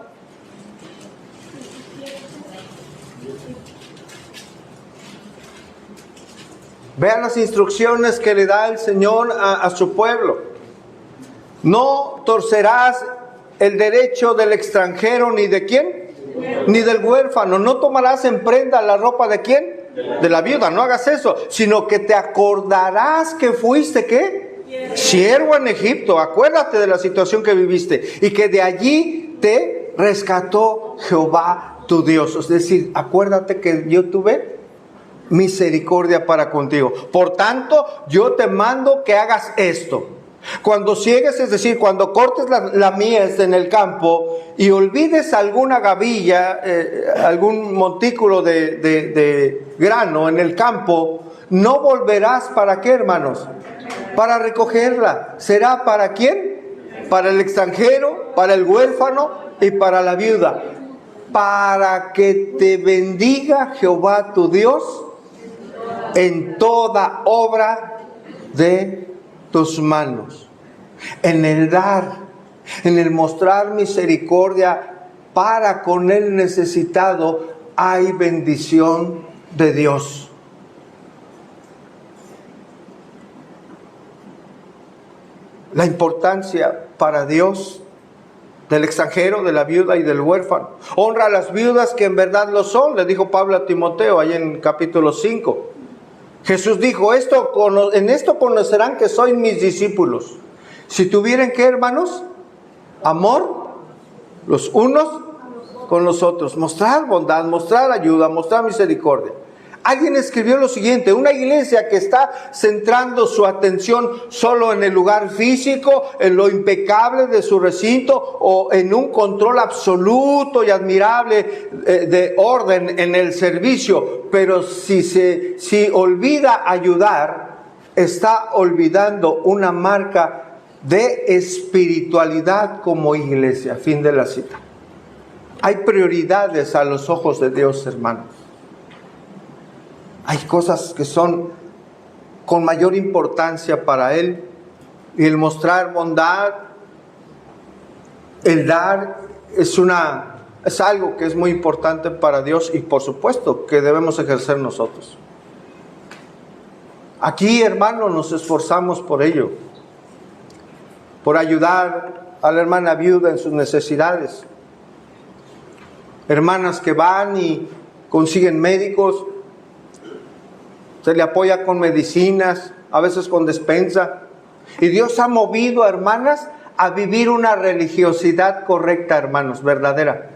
Vean las instrucciones que le da el Señor a su pueblo. No torcerás el derecho del extranjero, ni de quién, ni del huérfano. No tomarás en prenda la ropa de quién, de la viuda. No hagas eso, sino que te acordarás que fuiste ¿qué? Siervo en Egipto. Acuérdate de la situación que viviste y que de allí te rescató Jehová tu Dios. Es decir, acuérdate que yo tuve misericordia para contigo. Por tanto, yo te mando que hagas esto. Cuando ciegues, es decir, cuando cortes la mies en el campo y olvides alguna gavilla, algún montículo de grano en el campo, no volverás ¿para qué, hermanos? Para recogerla. ¿Será para quién? Para el extranjero, para el huérfano y para la viuda. Para que te bendiga Jehová tu Dios en toda obra de tus manos, en el dar, en el mostrar misericordia para con el necesitado, hay bendición de Dios. La importancia para Dios del extranjero, de la viuda y del huérfano. Honra a las viudas que en verdad lo son, le dijo Pablo a Timoteo ahí en capítulo 5. Jesús dijo, en esto conocerán que sois mis discípulos. Si tuvieran ¿qué, hermanos? Amor los unos con los otros. Mostrar bondad, mostrar ayuda, mostrar misericordia. Alguien escribió lo siguiente: una iglesia que está centrando su atención solo en el lugar físico, en lo impecable de su recinto o en un control absoluto y admirable de orden en el servicio, pero si olvida ayudar, está olvidando una marca de espiritualidad como iglesia. Fin de la cita. Hay prioridades a los ojos de Dios, hermanos. Hay cosas que son con mayor importancia para Él. Y el mostrar bondad, el dar, es algo que es muy importante para Dios y por supuesto que debemos ejercer nosotros. Aquí, hermanos, nos esforzamos por ello. Por ayudar a la hermana viuda en sus necesidades. Hermanas que van y consiguen médicos. Se le apoya con medicinas, a veces con despensa. Y Dios ha movido a hermanas a vivir una religiosidad correcta, hermanos, verdadera.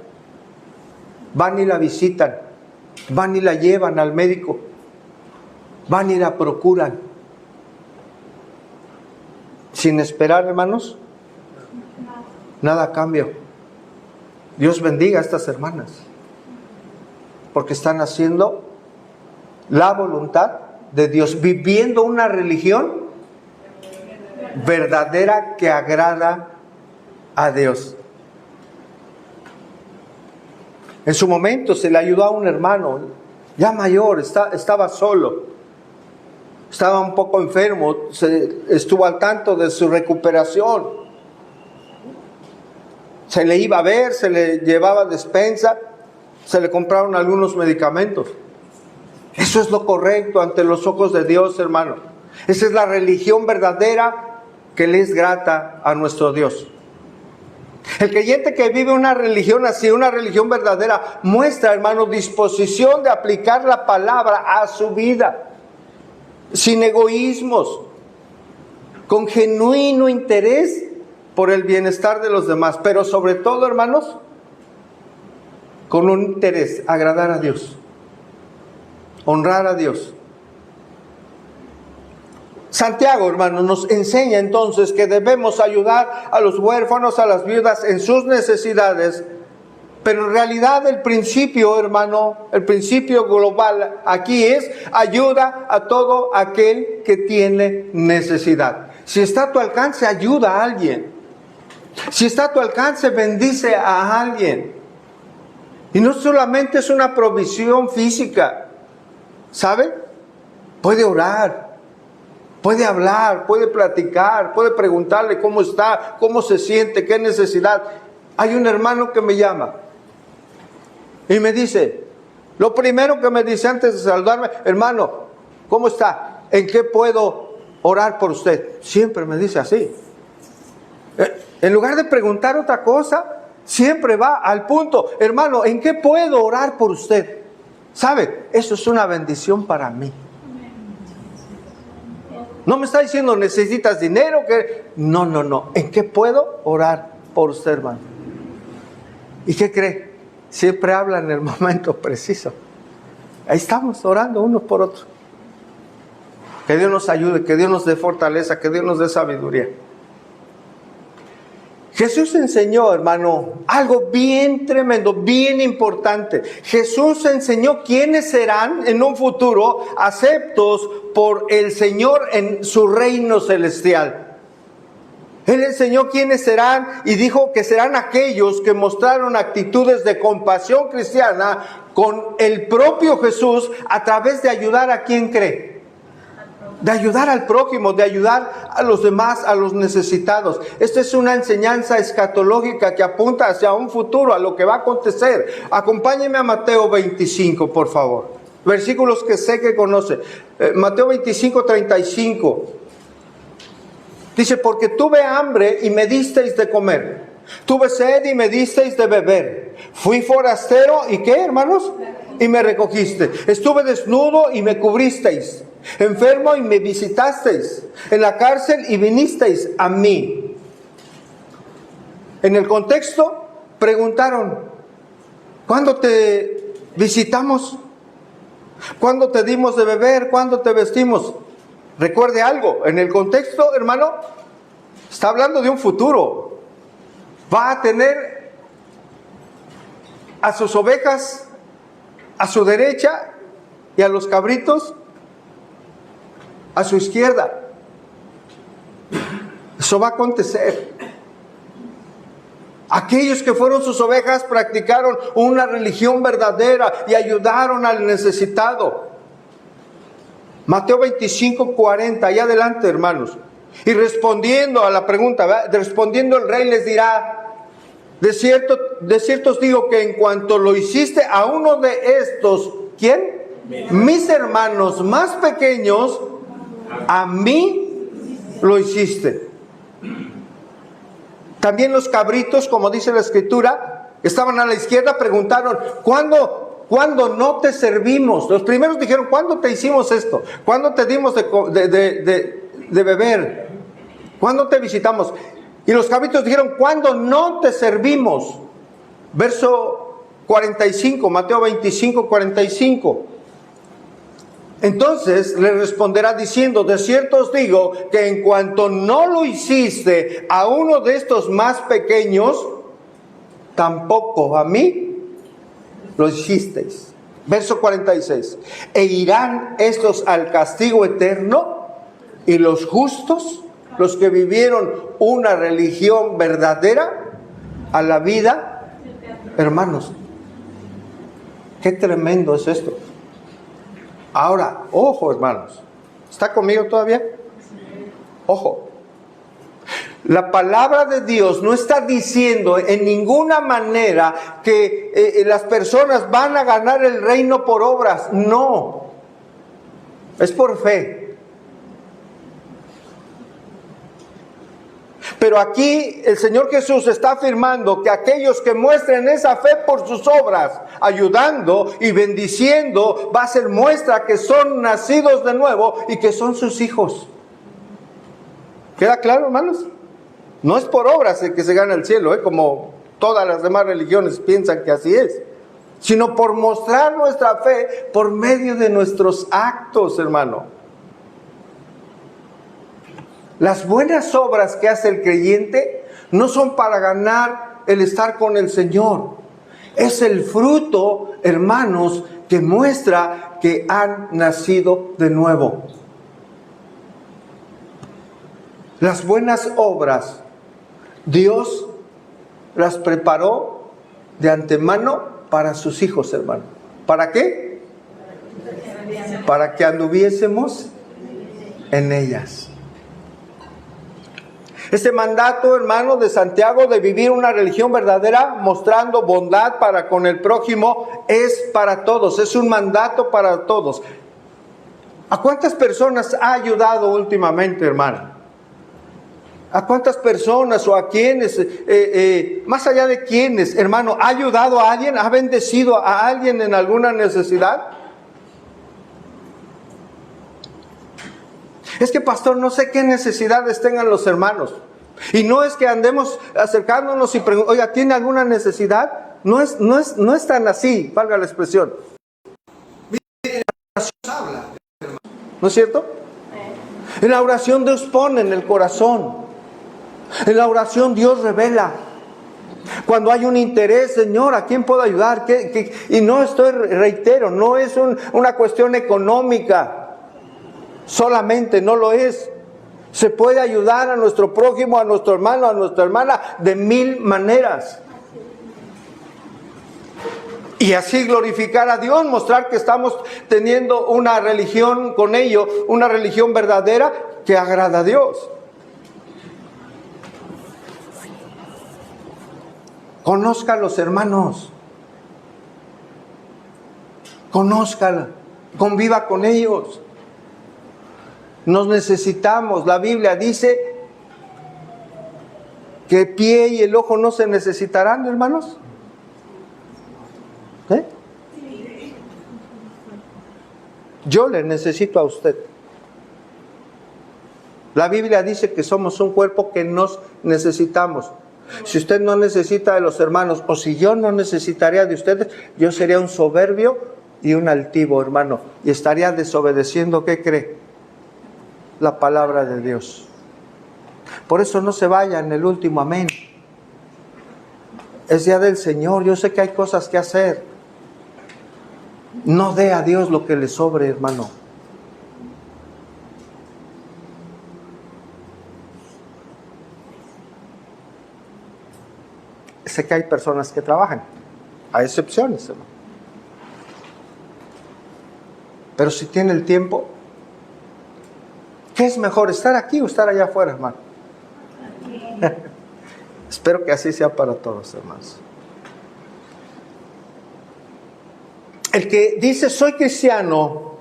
Van y la visitan. van y la llevan al médico, van y la procuran. Sin esperar, hermanos, nada a cambio. Dios bendiga a estas hermanas, porque están haciendo la voluntad de Dios, viviendo una religión verdadera que agrada a Dios. En su momento se le ayudó a un hermano, ya mayor, estaba solo, estaba un poco enfermo, estuvo al tanto de su recuperación. Se le iba a ver, se le llevaba despensa, se le compraron algunos medicamentos. Eso es lo correcto ante los ojos de Dios, hermano. Esa es la religión verdadera que le es grata a nuestro Dios. El creyente que vive una religión así, una religión verdadera, muestra, hermano, disposición de aplicar la palabra a su vida, sin egoísmos, con genuino interés por el bienestar de los demás, pero sobre todo, hermanos, con un interés, agradar a Dios, honrar a Dios. Santiago, hermano, nos enseña entonces que debemos ayudar a los huérfanos, a las viudas en sus necesidades, pero en realidad el principio, hermano, el principio global aquí es ayuda a todo aquel que tiene necesidad. Si está a tu alcance, ayuda a alguien. Si está a tu alcance, bendice a alguien. Y no solamente es una provisión física, ¿sabe? Puede orar, puede hablar, puede platicar, puede preguntarle cómo está, cómo se siente, qué necesidad. Hay un hermano que me llama y me dice, lo primero que me dice antes de saludarme, hermano, ¿cómo está? ¿En qué puedo orar por usted? Siempre me dice así. En lugar de preguntar otra cosa, siempre va al punto. Hermano, ¿en qué puedo orar por usted? ¿Sabe? Eso es una bendición para mí. No me está diciendo, ¿necesitas dinero? No. ¿En qué puedo orar por usted, hermano? ¿Y qué cree? Siempre habla en el momento preciso. Ahí estamos orando uno por otro. Que Dios nos ayude, que Dios nos dé fortaleza, que Dios nos dé sabiduría. Jesús enseñó, hermano, algo bien tremendo, bien importante. Jesús enseñó quiénes serán en un futuro aceptos por el Señor en su reino celestial. Él enseñó quiénes serán y dijo que serán aquellos que mostraron actitudes de compasión cristiana con el propio Jesús a través de ayudar a quien cree. De ayudar al prójimo, de ayudar a los demás, a los necesitados. Esta es una enseñanza escatológica que apunta hacia un futuro, a lo que va a acontecer. Acompáñeme a Mateo 25, por favor. Versículos que sé que conoce. Mateo 25, 35. Dice, porque tuve hambre y me disteis de comer. Tuve sed y me disteis de beber. Fui forastero y ¿qué, hermanos? Y me recogiste. Estuve desnudo y me cubristeis. Enfermo y me visitasteis. En la cárcel y vinisteis a mí. En el contexto preguntaron, ¿cuándo te visitamos? ¿Cuándo te dimos de beber? ¿Cuándo te vestimos? Recuerde algo, en el contexto, hermano, está hablando de un futuro. Va a tener a sus ovejas a su derecha y a los cabritos a su izquierda. Eso va a acontecer. Aquellos que fueron sus ovejas practicaron una religión verdadera y ayudaron al necesitado. Mateo 25, 40, allá adelante, hermanos. Y respondiendo a la pregunta, ¿verdad? Respondiendo el rey les dirá, de cierto os digo que en cuanto lo hiciste a uno de estos, ¿quién? Mis hermanos más pequeños, a mí lo hiciste. También los cabritos, como dice la escritura, estaban a la izquierda, preguntaron, ¿cuándo no te servimos? Los primeros dijeron, ¿cuándo te hicimos esto? ¿Cuándo te dimos de beber? ¿Cuándo te visitamos? Y los cabritos dijeron, ¿cuándo no te servimos? Verso 45, Mateo 25, 45. Entonces le responderá diciendo: de cierto os digo que en cuanto no lo hiciste a uno de estos más pequeños, tampoco a mí lo hicisteis. Verso 46. E irán estos al castigo eterno, y los justos, los que vivieron una religión verdadera, a la vida. Hermanos, qué tremendo es esto. Ahora, ojo, hermanos, ¿está conmigo todavía? Ojo, la palabra de Dios no está diciendo en ninguna manera que las personas van a ganar el reino por obras. No, es por fe. Pero aquí el Señor Jesús está afirmando que aquellos que muestren esa fe por sus obras, ayudando y bendiciendo, va a ser muestra que son nacidos de nuevo y que son sus hijos. ¿Queda claro, hermanos? No es por obras el que se gana el cielo, como todas las demás religiones piensan que así es, sino por mostrar nuestra fe por medio de nuestros actos, hermano. Las buenas obras que hace el creyente no son para ganar el estar con el Señor. Es el fruto, hermanos, que muestra que han nacido de nuevo. Las buenas obras, Dios las preparó de antemano para sus hijos, hermano. ¿Para qué? Para que anduviésemos en ellas. Este mandato, hermano, de Santiago de vivir una religión verdadera, mostrando bondad para con el prójimo, es para todos, es un mandato para todos. ¿A cuántas personas ha ayudado últimamente, hermano? ¿A cuántas personas o a quiénes, más allá de quiénes, hermano, ha ayudado a alguien, ha bendecido a alguien en alguna necesidad? Es que, pastor, no sé qué necesidades tengan los hermanos. Y no es que andemos acercándonos y preguntando: oiga, ¿tiene alguna necesidad? No es tan así, valga la expresión. En la oración habla, ¿no es cierto? En la oración Dios pone en el corazón. En la oración Dios revela. Cuando hay un interés, Señor, ¿a quién puedo ayudar? Y no reitero, no es una cuestión económica. Solamente no lo es. Se puede ayudar a nuestro prójimo, a nuestro hermano, a nuestra hermana de 1000 maneras. Y así glorificar a Dios, mostrar que estamos teniendo una religión con ello, una religión verdadera que agrada a Dios. Conozca a los hermanos. Conózcala, conviva con ellos. Nos necesitamos. La Biblia dice que el pie y el ojo no se necesitarán, hermanos. Yo le necesito a usted. La Biblia dice que somos un cuerpo que nos necesitamos. Si usted no necesita de los hermanos, o si yo no necesitaría de ustedes, yo sería un soberbio y un altivo, hermano, y estaría desobedeciendo, ¿qué cree? La palabra de Dios. Por eso no se vaya en el último amén. Es día del Señor. Yo sé que hay cosas que hacer. No dé a Dios lo que le sobre, hermano. Sé que hay personas que trabajan. Hay excepciones, hermano. Pero si tiene el tiempo, ¿qué es mejor, estar aquí o estar allá afuera, hermano? Espero que así sea para todos, hermanos. El que dice soy cristiano,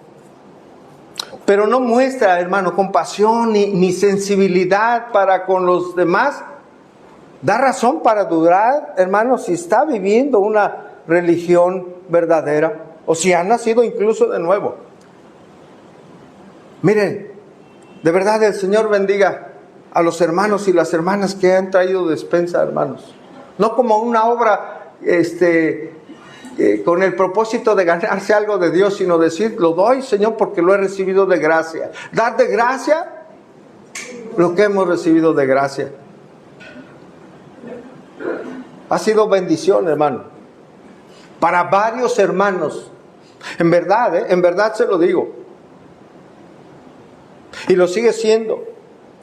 pero no muestra, hermano, compasión ni sensibilidad para con los demás, da razón para dudar, hermano, si está viviendo una religión verdadera o si ha nacido incluso de nuevo. Miren, de verdad el Señor bendiga a los hermanos y las hermanas que han traído despensa, hermanos. No como una obra con el propósito de ganarse algo de Dios, sino decir, lo doy, Señor, porque lo he recibido de gracia. Dar de gracia lo que hemos recibido de gracia. Ha sido bendición, hermano, para varios hermanos. En verdad se lo digo. Y lo sigue siendo.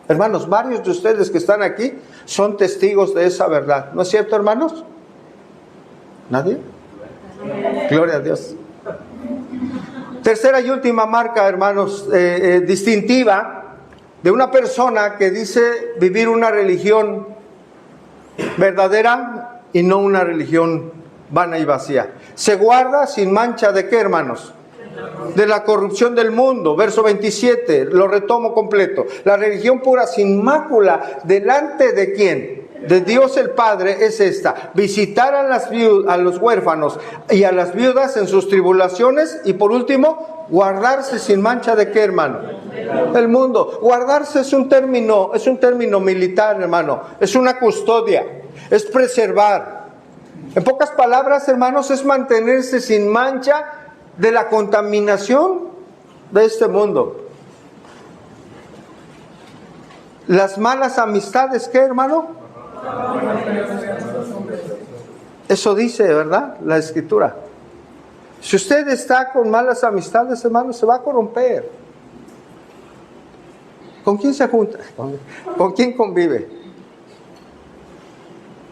Hermanos, varios de ustedes que están aquí son testigos de esa verdad. ¿No es cierto, hermanos? ¿Nadie? Gloria a Dios. Tercera y última marca, hermanos, distintiva de una persona que dice vivir una religión verdadera y no una religión vana y vacía. Se guarda sin mancha de ¿qué, hermanos? De la corrupción del mundo. Verso 27, lo retomo completo. La religión pura sin mácula, ¿delante de quién? De Dios el Padre, es esta: visitar a los huérfanos y a las viudas en sus tribulaciones, y por último, guardarse sin mancha de ¿qué, hermano? El mundo. Guardarse es un término militar, hermano. Es una custodia, es preservar. En pocas palabras, hermanos, es mantenerse sin mancha de la contaminación de este mundo. Las malas amistades, ¿qué, hermano? Eso dice, ¿verdad? La Escritura. Si usted está con malas amistades, hermano, se va a corromper. ¿Con quién se junta? ¿Con quién convive?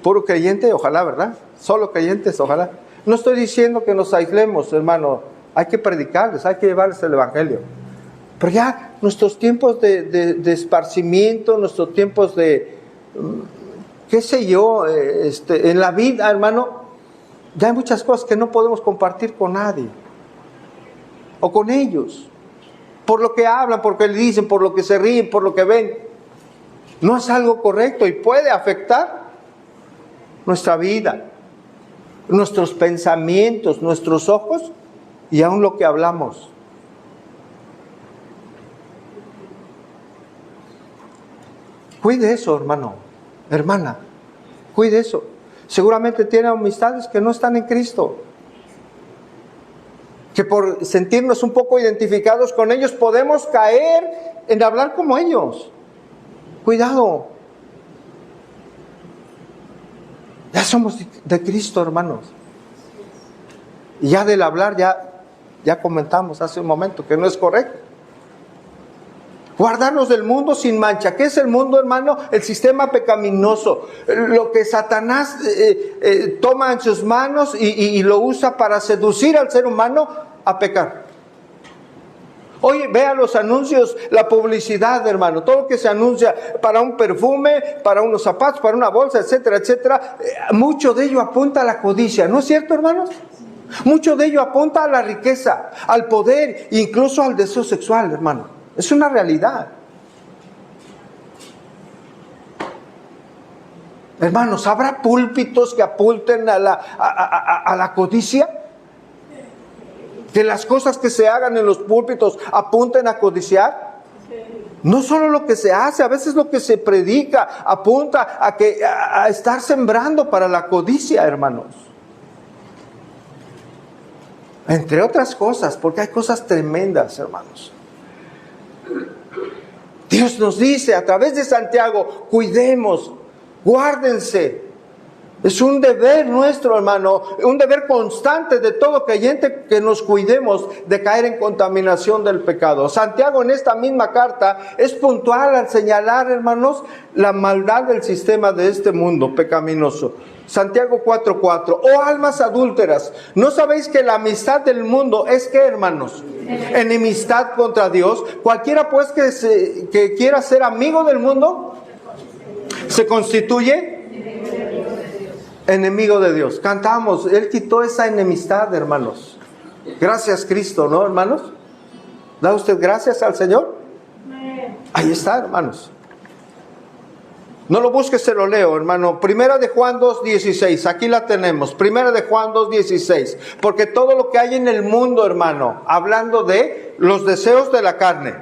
Puro creyente, ojalá, ¿verdad? Solo creyentes, ojalá. No estoy diciendo que nos aislemos, hermano. Hay que predicarles, hay que llevarles el evangelio. Pero ya nuestros tiempos de esparcimiento, nuestros tiempos de, qué sé yo, en la vida, hermano, ya hay muchas cosas que no podemos compartir con nadie. O con ellos. Por lo que hablan, por lo que le dicen, por lo que se ríen, por lo que ven. No es algo correcto y puede afectar nuestra vida, nuestros pensamientos, nuestros ojos y aún lo que hablamos. Cuide eso, hermano, hermana, cuide eso. Seguramente tiene amistades que no están en Cristo, que por sentirnos un poco identificados con ellos podemos caer en hablar como ellos. Cuidado. Ya somos de Cristo, hermanos. Y ya del hablar, ya comentamos hace un momento que no es correcto. Guardarnos del mundo sin mancha. ¿Qué es el mundo, hermano? El sistema pecaminoso. Lo que Satanás toma en sus manos y lo usa para seducir al ser humano a pecar. Oye, vea los anuncios, la publicidad, hermano. Todo lo que se anuncia para un perfume, para unos zapatos, para una bolsa, etcétera, etcétera. Mucho de ello apunta a la codicia. ¿No es cierto, hermanos? Mucho de ello apunta a la riqueza, al poder, incluso al deseo sexual, hermano. Es una realidad. Hermanos, ¿habrá púlpitos que apunten a la codicia? ¿Que las cosas que se hagan en los púlpitos apunten a codiciar? No solo lo que se hace, a veces lo que se predica apunta a estar sembrando para la codicia, hermanos. Entre otras cosas, porque hay cosas tremendas, hermanos. Dios nos dice a través de Santiago, cuidemos, guárdense. Es un deber nuestro, hermano, un deber constante de todo creyente que nos cuidemos de caer en contaminación del pecado. Santiago en esta misma carta es puntual al señalar, hermanos, la maldad del sistema de este mundo pecaminoso. Santiago 4:4. Oh almas adúlteras, ¿no sabéis que la amistad del mundo es qué, hermanos? Enemistad contra Dios. Cualquiera pues que quiera ser amigo del mundo se constituye enemigo de Dios. Cantamos, Él quitó esa enemistad, hermanos. Gracias, Cristo, ¿no, hermanos? ¿Da usted gracias al Señor? Ahí está, hermanos. No lo busques, se lo leo, hermano. Primera de Juan 2:16, aquí la tenemos. Primera de Juan 2:16. Porque todo lo que hay en el mundo, hermano, hablando de los deseos de la carne,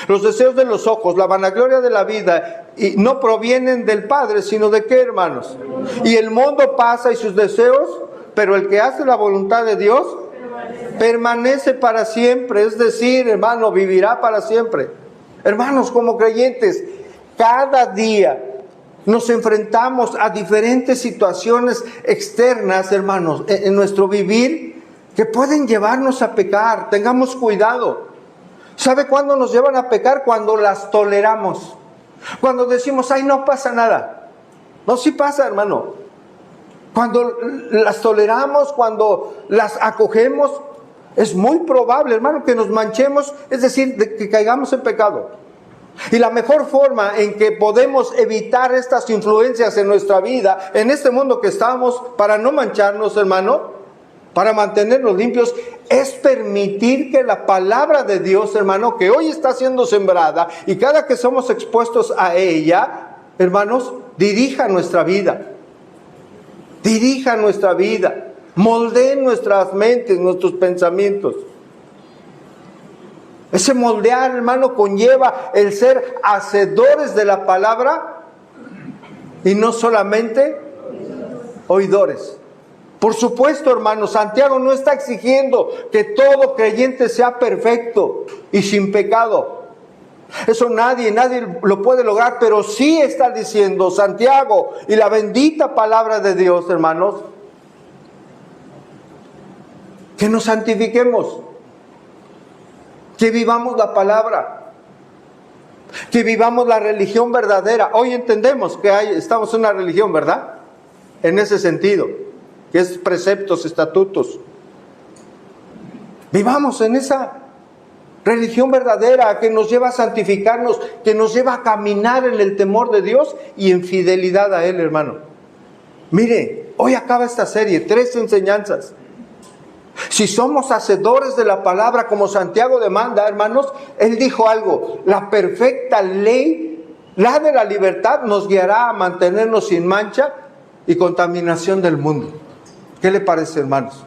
los deseos de los ojos, la vanagloria de la vida, y no provienen del Padre, sino de qué, hermanos. Y el mundo pasa y sus deseos pero el que hace la voluntad de Dios permanece para siempre. Es decir, hermano, vivirá para siempre. Hermanos, como creyentes, cada día nos enfrentamos a diferentes situaciones externas, hermanos, en nuestro vivir, que pueden llevarnos a pecar. Tengamos cuidado. ¿Sabe cuándo nos llevan a pecar? Cuando las toleramos. Cuando decimos, ay, no pasa nada. No, sí pasa, hermano. Cuando las toleramos, cuando las acogemos, es muy probable, hermano, que nos manchemos, es decir, que caigamos en pecado. Y la mejor forma en que podemos evitar estas influencias en nuestra vida, en este mundo que estamos, para no mancharnos, hermano, para mantenernos limpios, es permitir que la palabra de Dios, hermano, que hoy está siendo sembrada, y cada que somos expuestos a ella, hermanos, dirija nuestra vida. Dirija nuestra vida. Moldee nuestras mentes, nuestros pensamientos. Ese moldear, hermano, conlleva el ser hacedores de la palabra y no solamente oidores. Por supuesto, hermano, Santiago no está exigiendo que todo creyente sea perfecto y sin pecado. Eso nadie lo puede lograr, pero sí está diciendo Santiago y la bendita palabra de Dios, hermanos, que nos santifiquemos. Que vivamos la palabra, que vivamos la religión verdadera. Hoy entendemos que estamos en una religión, ¿verdad? En ese sentido, que es preceptos, estatutos. Vivamos en esa religión verdadera que nos lleva a santificarnos, que nos lleva a caminar en el temor de Dios y en fidelidad a Él, hermano. Mire, hoy acaba esta serie, 3 enseñanzas. Si somos hacedores de la palabra como Santiago demanda, hermanos, él dijo algo: la perfecta ley, la de la libertad, nos guiará a mantenernos sin mancha y contaminación del mundo. ¿Qué le parece, hermanos?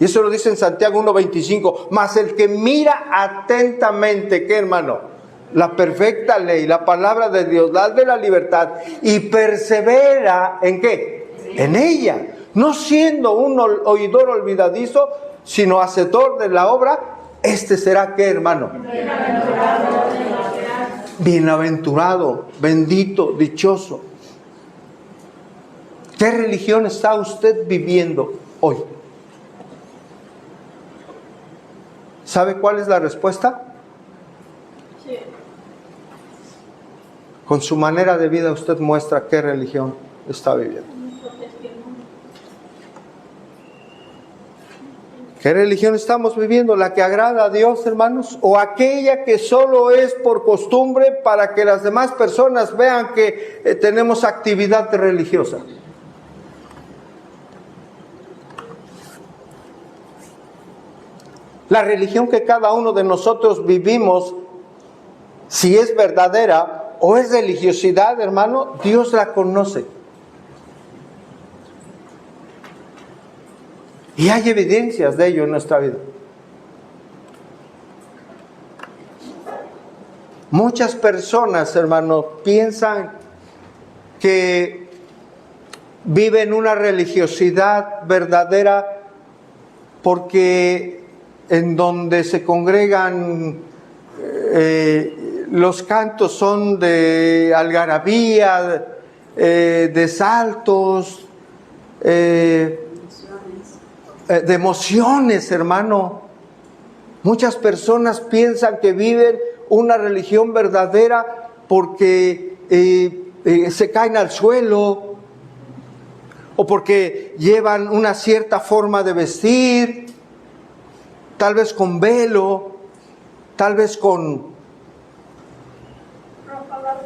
Y eso lo dice en Santiago 1:25. Mas el que mira atentamente, ¿qué, hermano? La perfecta ley, la palabra de Dios, la de la libertad, y persevera, ¿en qué? En ella. No siendo un oidor olvidadizo, sino hacedor de la obra, este será, ¿qué, hermano? Bienaventurado, bendito, dichoso. ¿Qué religión está usted viviendo hoy? ¿Sabe cuál es la respuesta? Sí. Con su manera de vida usted muestra qué religión está viviendo. ¿Qué religión estamos viviendo? ¿La que agrada a Dios, hermanos? ¿O aquella que solo es por costumbre para que las demás personas vean que tenemos actividad religiosa? La religión que cada uno de nosotros vivimos, si es verdadera o es religiosidad, hermano, Dios la conoce. Y hay evidencias de ello en nuestra vida. Muchas personas, hermanos, piensan que viven una religiosidad verdadera porque en donde se congregan los cantos son de algarabía, de saltos, de emociones, hermano. Muchas personas piensan que viven una religión verdadera porque se caen al suelo o porque llevan una cierta forma de vestir, tal vez con velo, tal vez con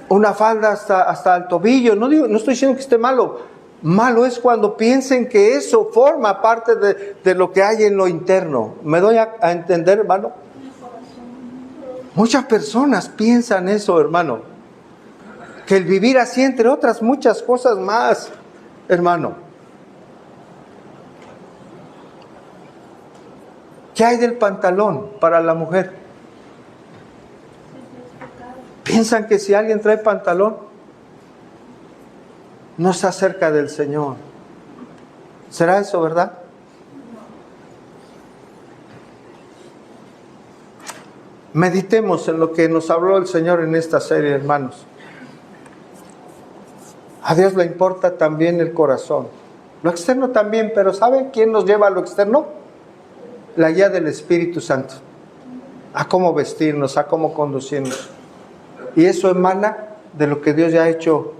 una falda hasta el tobillo. No estoy diciendo que esté malo. Malo es cuando piensen que eso forma parte de lo que hay en lo interno. ¿Me doy a entender, hermano? Muchas personas piensan eso, hermano. Que el vivir así, entre otras muchas cosas más, hermano. ¿Qué hay del pantalón para la mujer? Piensan que si alguien trae pantalón, no está cerca del Señor. ¿Será eso, verdad? Meditemos en lo que nos habló el Señor en esta serie, hermanos. A Dios le importa también el corazón. Lo externo también, pero ¿sabe quién nos lleva a lo externo? La guía del Espíritu Santo. A cómo vestirnos, a cómo conducirnos. Y eso emana de lo que Dios ya ha hecho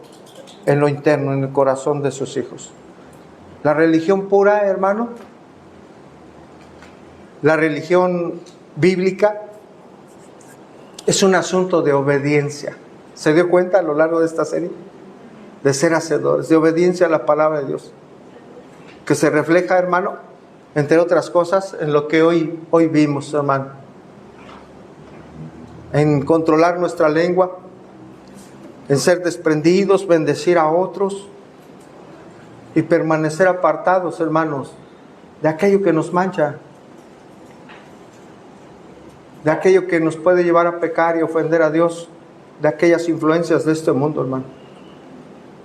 en lo interno, en el corazón de sus hijos. La religión pura, hermano, la religión bíblica, es un asunto de obediencia. ¿Se dio cuenta a lo largo de esta serie? De ser hacedores, de obediencia a la palabra de Dios. Que se refleja, hermano, entre otras cosas, en lo que hoy vimos, hermano. En controlar nuestra lengua, en ser desprendidos, bendecir a otros y permanecer apartados, hermanos, de aquello que nos mancha, de aquello que nos puede llevar a pecar y ofender a Dios, de aquellas influencias de este mundo, hermano.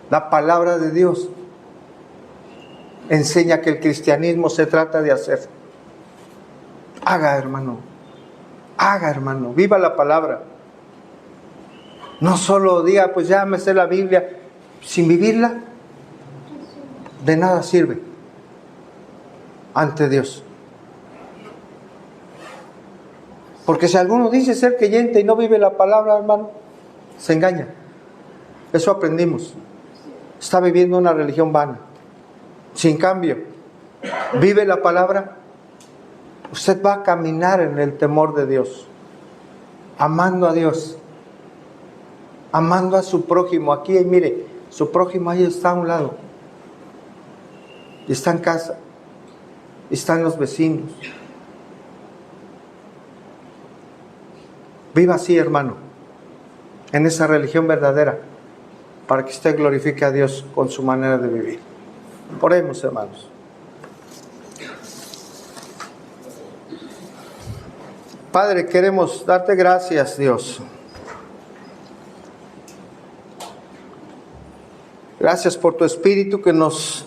La palabra de Dios enseña que el cristianismo se trata de hacer. Haga, hermano, viva la palabra. No solo diga, pues ya me sé la Biblia, sin vivirla, de nada sirve ante Dios. Porque si alguno dice ser creyente y no vive la palabra, hermano, se engaña. Eso aprendimos. Está viviendo una religión vana. Si en cambio vive la palabra, usted va a caminar en el temor de Dios, amando a Dios, amando a su prójimo. Aquí, mire, su prójimo ahí está a un lado, y está en casa, y están los vecinos. Viva así, hermano, en esa religión verdadera, para que usted glorifique a Dios con su manera de vivir. Oremos, hermanos. Padre, queremos darte gracias, Dios. Gracias por tu Espíritu que nos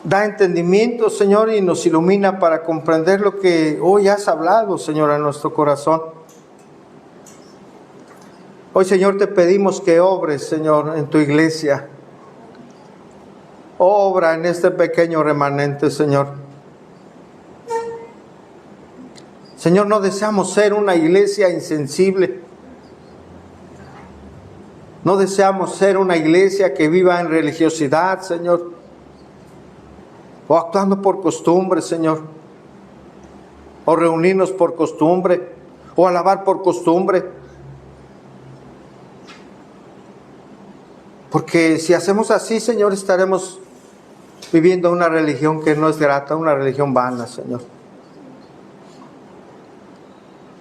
da entendimiento, Señor, y nos ilumina para comprender lo que hoy has hablado, Señor, a nuestro corazón. Hoy, Señor, te pedimos que obres, Señor, en tu iglesia. Obra en este pequeño remanente, Señor. Señor, no deseamos ser una iglesia insensible. No deseamos ser una iglesia que viva en religiosidad, Señor. O actuando por costumbre, Señor. O reunirnos por costumbre. O alabar por costumbre. Porque si hacemos así, Señor, estaremos viviendo una religión que no es grata, una religión vana, Señor.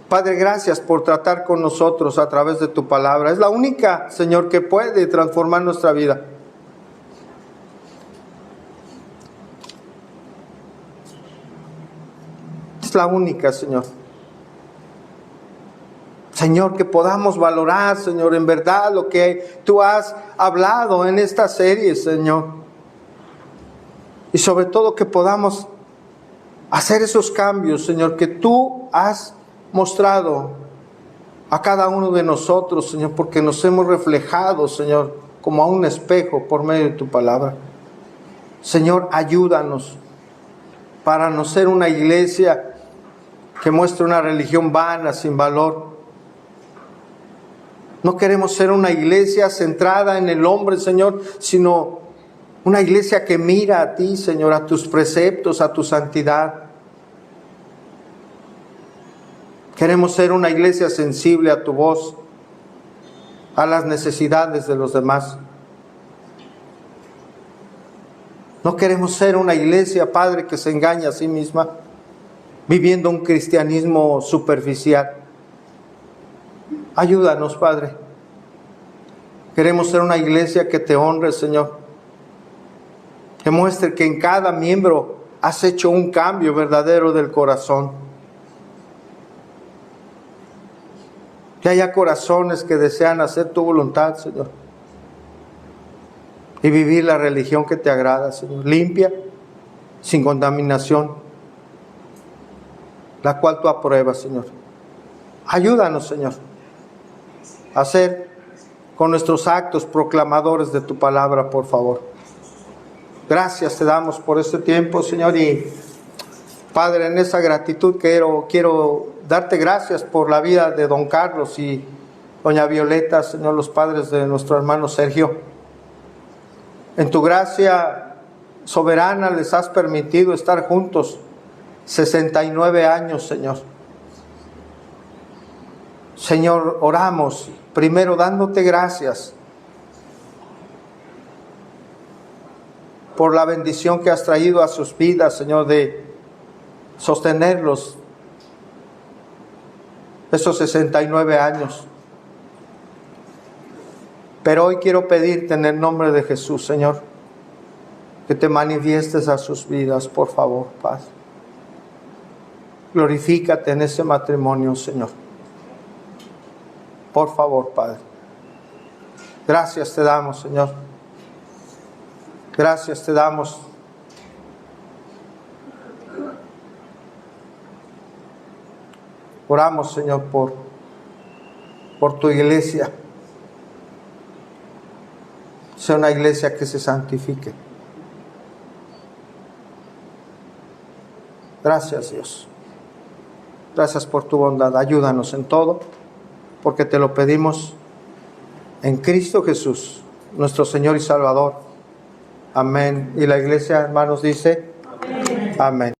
Padre, gracias por tratar con nosotros a través de tu palabra. Es la única, Señor, que puede transformar nuestra vida. Es la única, Señor. Señor, que podamos valorar, Señor, en verdad lo que tú has hablado en esta serie, Señor. Y sobre todo que podamos hacer esos cambios, Señor, que tú has mostrado a cada uno de nosotros, Señor, porque nos hemos reflejado, Señor, como a un espejo por medio de tu palabra. Señor, ayúdanos para no ser una iglesia que muestre una religión vana, sin valor. No queremos ser una iglesia centrada en el hombre, Señor, sino una iglesia que mira a ti, Señor, a tus preceptos, a tu santidad. Queremos ser una iglesia sensible a tu voz, a las necesidades de los demás. No queremos ser una iglesia, Padre, que se engaña a sí misma, viviendo un cristianismo superficial. Ayúdanos, Padre. Queremos ser una iglesia que te honre, Señor. Que muestre que en cada miembro has hecho un cambio verdadero del corazón. Que haya corazones que desean hacer tu voluntad, Señor. Y vivir la religión que te agrada, Señor. Limpia sin contaminación, la cual tú apruebas, Señor. Ayúdanos, Señor, a ser con nuestros actos proclamadores de tu palabra, por favor. Gracias te damos por este tiempo, Señor, y Padre, en esa gratitud quiero darte gracias por la vida de don Carlos y doña Violeta, Señor, los padres de nuestro hermano Sergio. En tu gracia soberana les has permitido estar juntos 69 años, Señor. Señor, oramos primero dándote gracias por la bendición que has traído a sus vidas, Señor, de sostenerlos esos 69 años. Pero hoy quiero pedirte en el nombre de Jesús, Señor, que te manifiestes a sus vidas, por favor, Padre. Glorifícate en ese matrimonio, Señor. Por favor, Padre. Gracias te damos, Señor. Gracias te damos. Oramos, Señor, por tu iglesia. Sea una iglesia que se santifique. Gracias, Dios. Gracias por tu bondad. Ayúdanos en todo, porque te lo pedimos en Cristo Jesús, nuestro Señor y Salvador. Amén. Y la iglesia, hermanos, dice: amén. Amén.